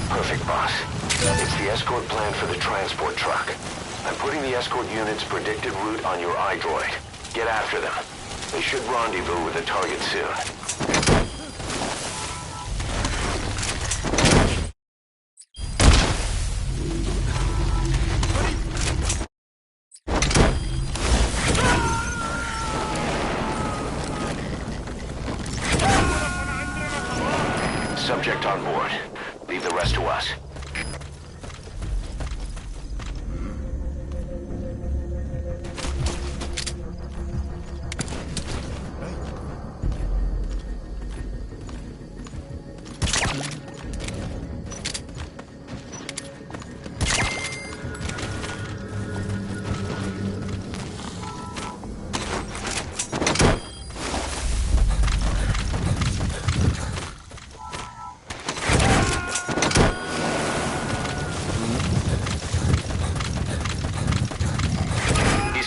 Perfect, boss. It's the escort plan for the transport truck. I'm putting the escort unit's predicted route on your iDroid. Get after them. They should rendezvous with the target soon. Subject on board. Leave the rest to us.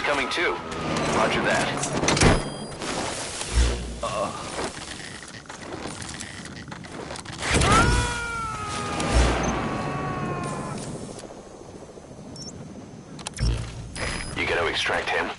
Coming too. Roger that. You gonna extract him?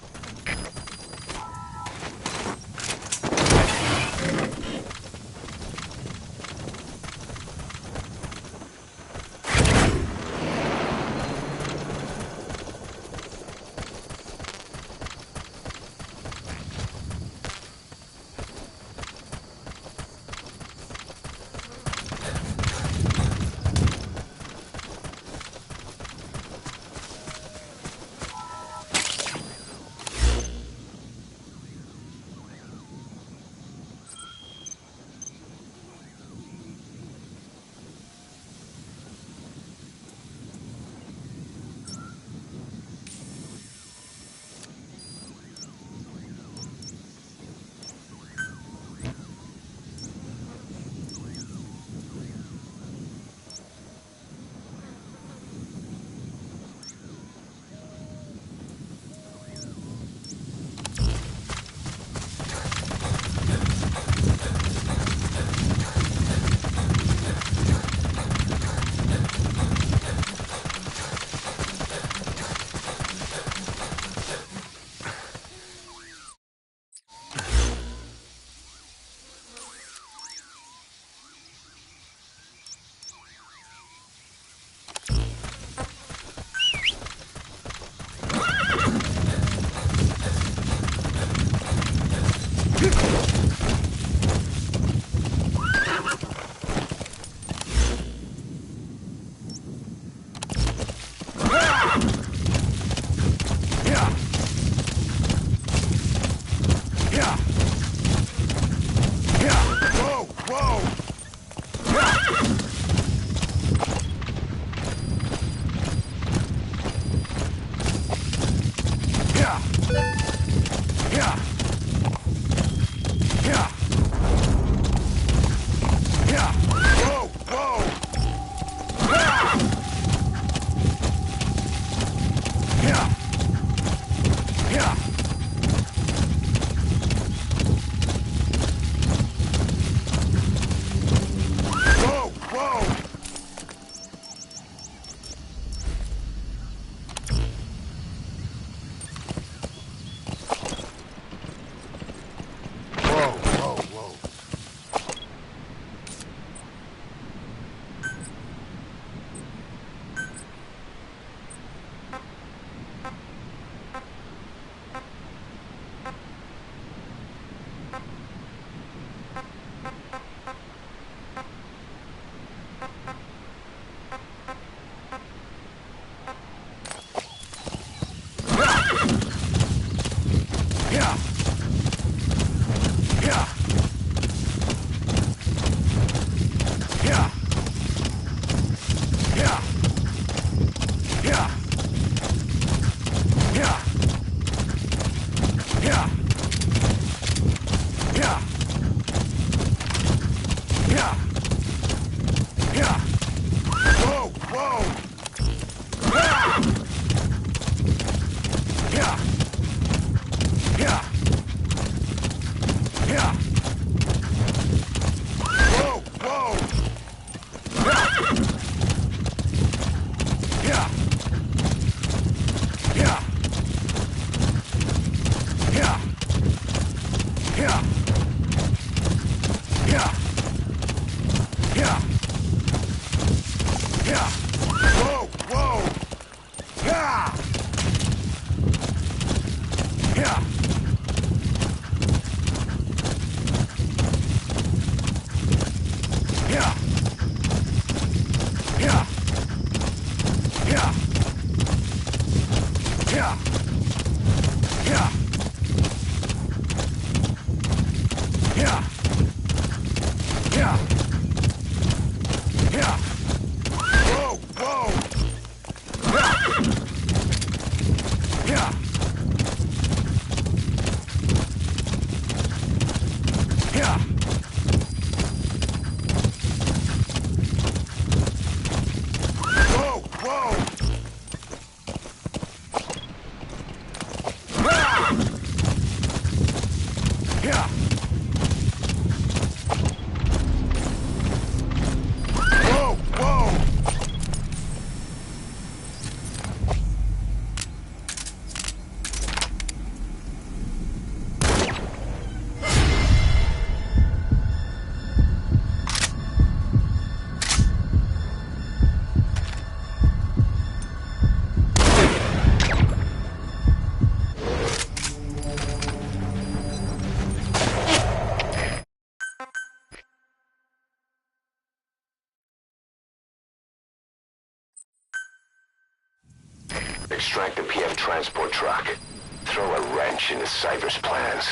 Extract the PF transport truck. Throw a wrench into Cypher's plans.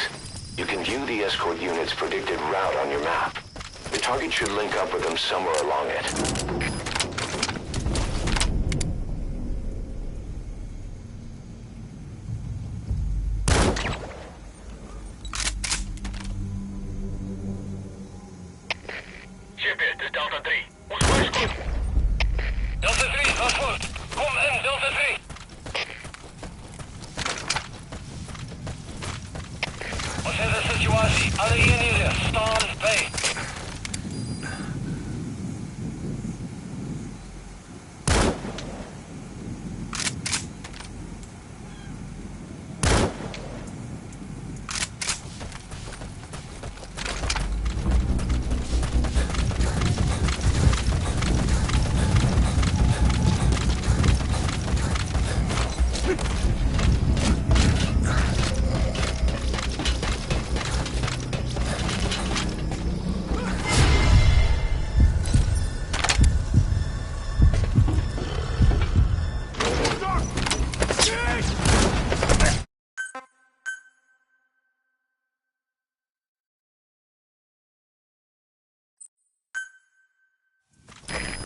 You can view the escort unit's predicted route on your map. The target should link up with them somewhere along it. Dit is Delta 3. Ons koers goed. Delta 3, ga voort. Kom in, Delta 3. Wat is de situatie? Alle eenheden staan bij.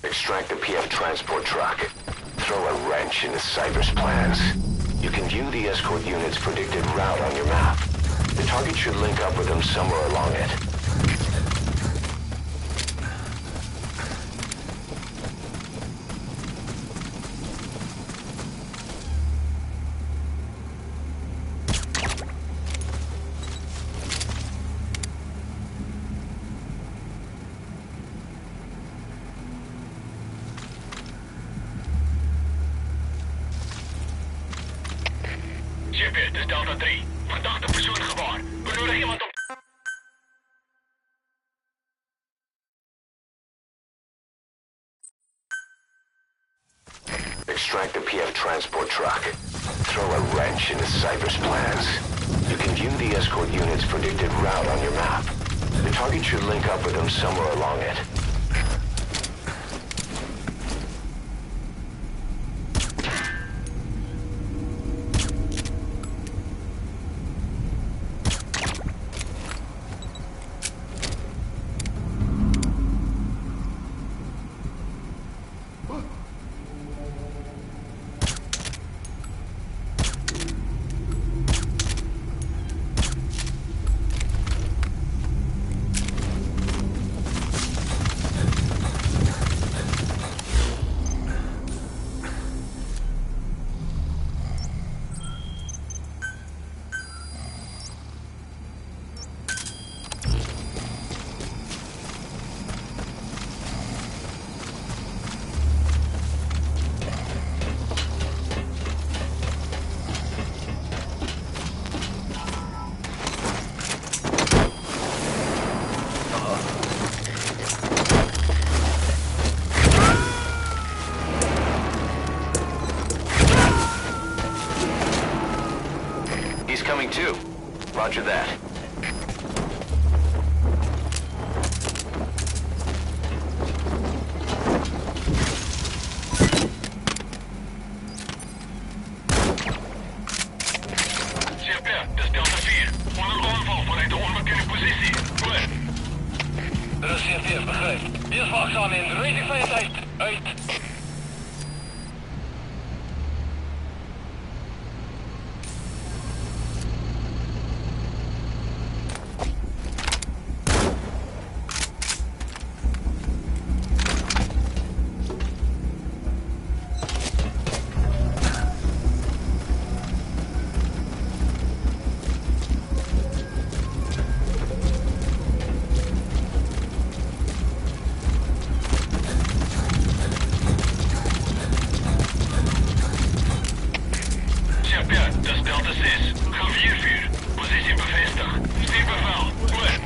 Extract the PF transport truck. Throw a wrench into Cypher's plans. You can view the escort unit's predicted route on your map. The target should link up with them somewhere along it. Dit is Delta 3. Verdachte persoon gewaar. Benodig iemand om... Extract the PF transport truck. Throw a wrench into Cypher's plans. You can view the escort unit's predicted route on your map. The target should link up with them somewhere along it. Coming too. Roger that. Dit is Delta 4. Onder aanval vanuit de onbekende positie. Goed. Dat is CFD, begrijp. Wees waakzaam in. Ready veiligheid. Uit. Dat is Delta 6. Ga 4-4. Positie bevestigd. Stuur bevel. Goed.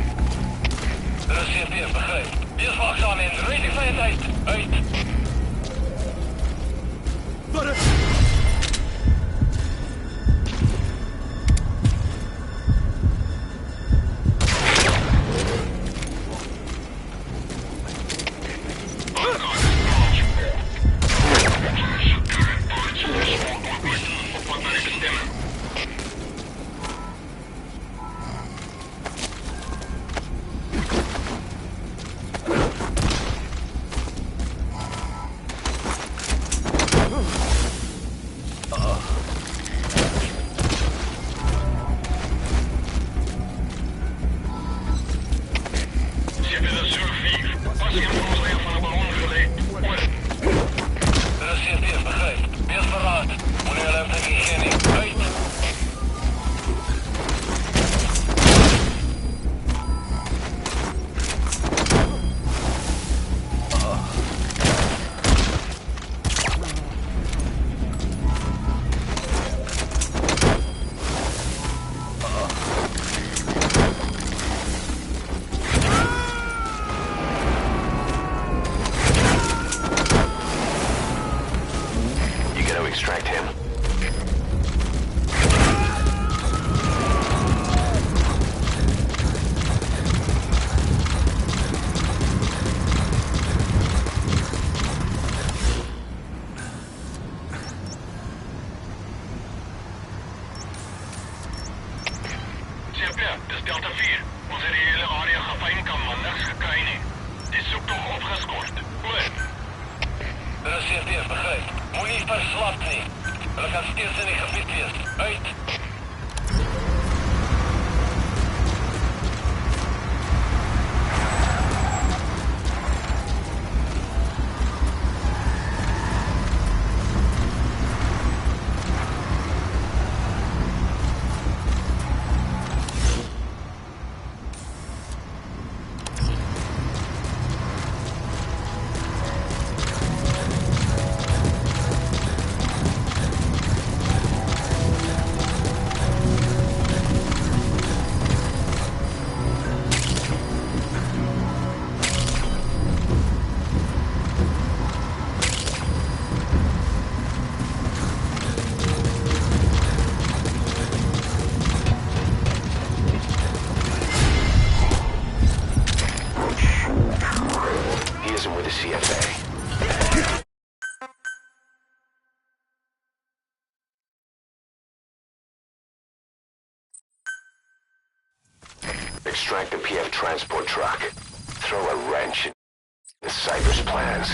Dat is CFD, begrijp. Wees waakzaam in. Ready veiligheid. Uit. Current to extract him. Dis Delta 4. Ons het die hele area gefynkamp, maar niks gekry nie. Die soektog opgeskort. Oor. Dit is CFD, begryp. Moenie verslap nie. Hulle kan steeds in die gebied wees. Uit. Extract the PF transport truck. Throw a wrench in the Cyber's plans.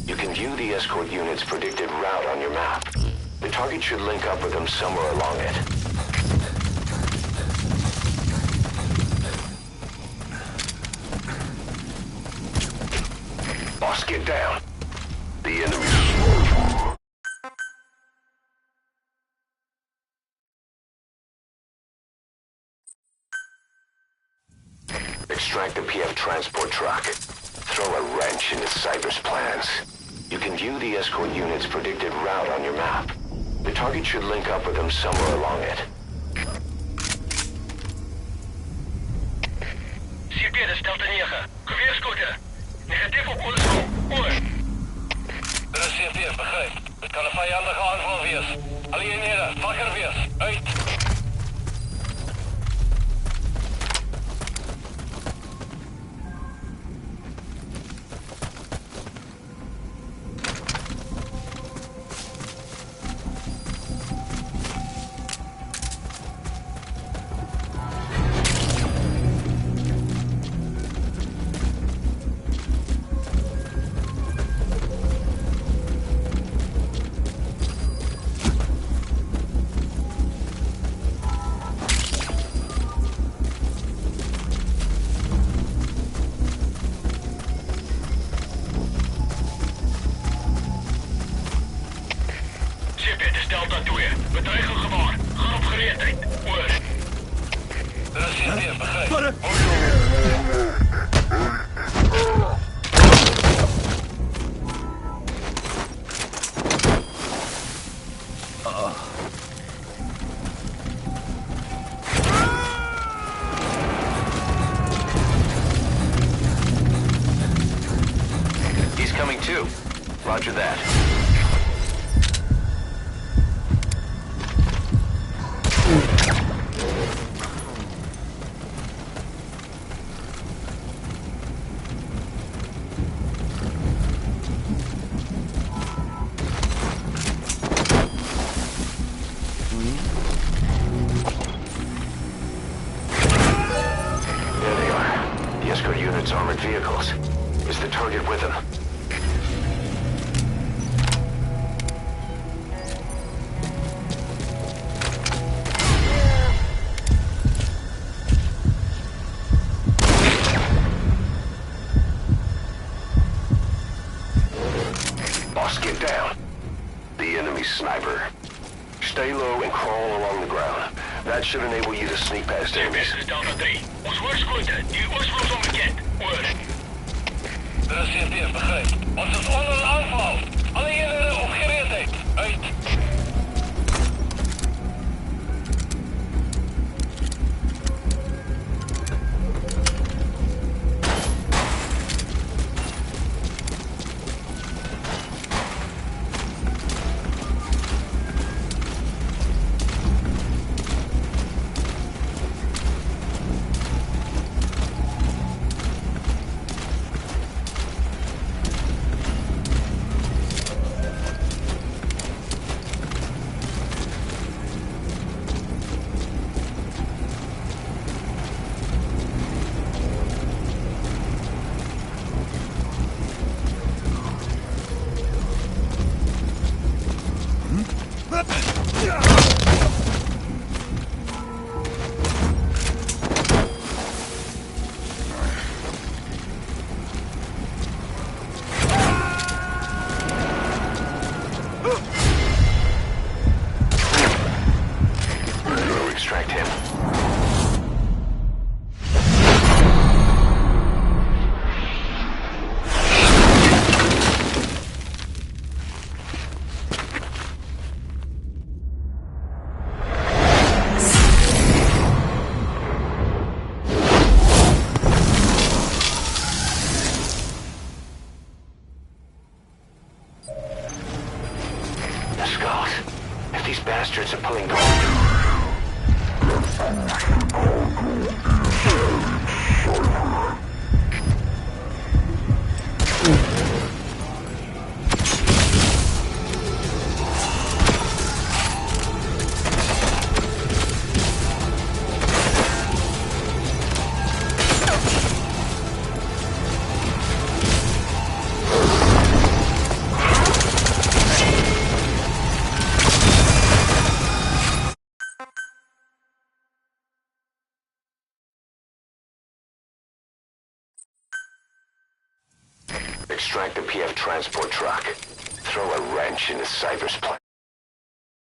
You can view the escort unit's predicted route on your map. The target should link up with them somewhere along it. Boss, get down. The enemy's slow. Extract the PF transport truck. Throw a wrench into Cyber's plans. You can view the escort unit's predicted route on your map. The target should link up with them somewhere along it. CP, dis Delta 9. Geweerskote. Negatief op ons oor. Dit is CP, begryp. Dit kan 'n vyandige aanval wees. Al die eenhede, wakker wees. Uit. Delta 2, bedreiging gewaar. Gaan op gereedheid. Oor. Dit is CP, begryp. He's coming too. Roger that. Units, armored vehicles. Is the target with them? Boss, get down. The enemy sniper. Stay low and crawl along the ground. That should enable you to sneak past enemies. Dit is Delta 3. Ons hoorskote, die oorsprogs onbekend. Oor. Dit is CP, begryp. Ons is onder een aanval. Alle eenhede op gereedheid. Uit. Extract him. The skulls. If these bastards are pulling gold. Extract the PF transport truck. Throw a wrench into Cypher's plan.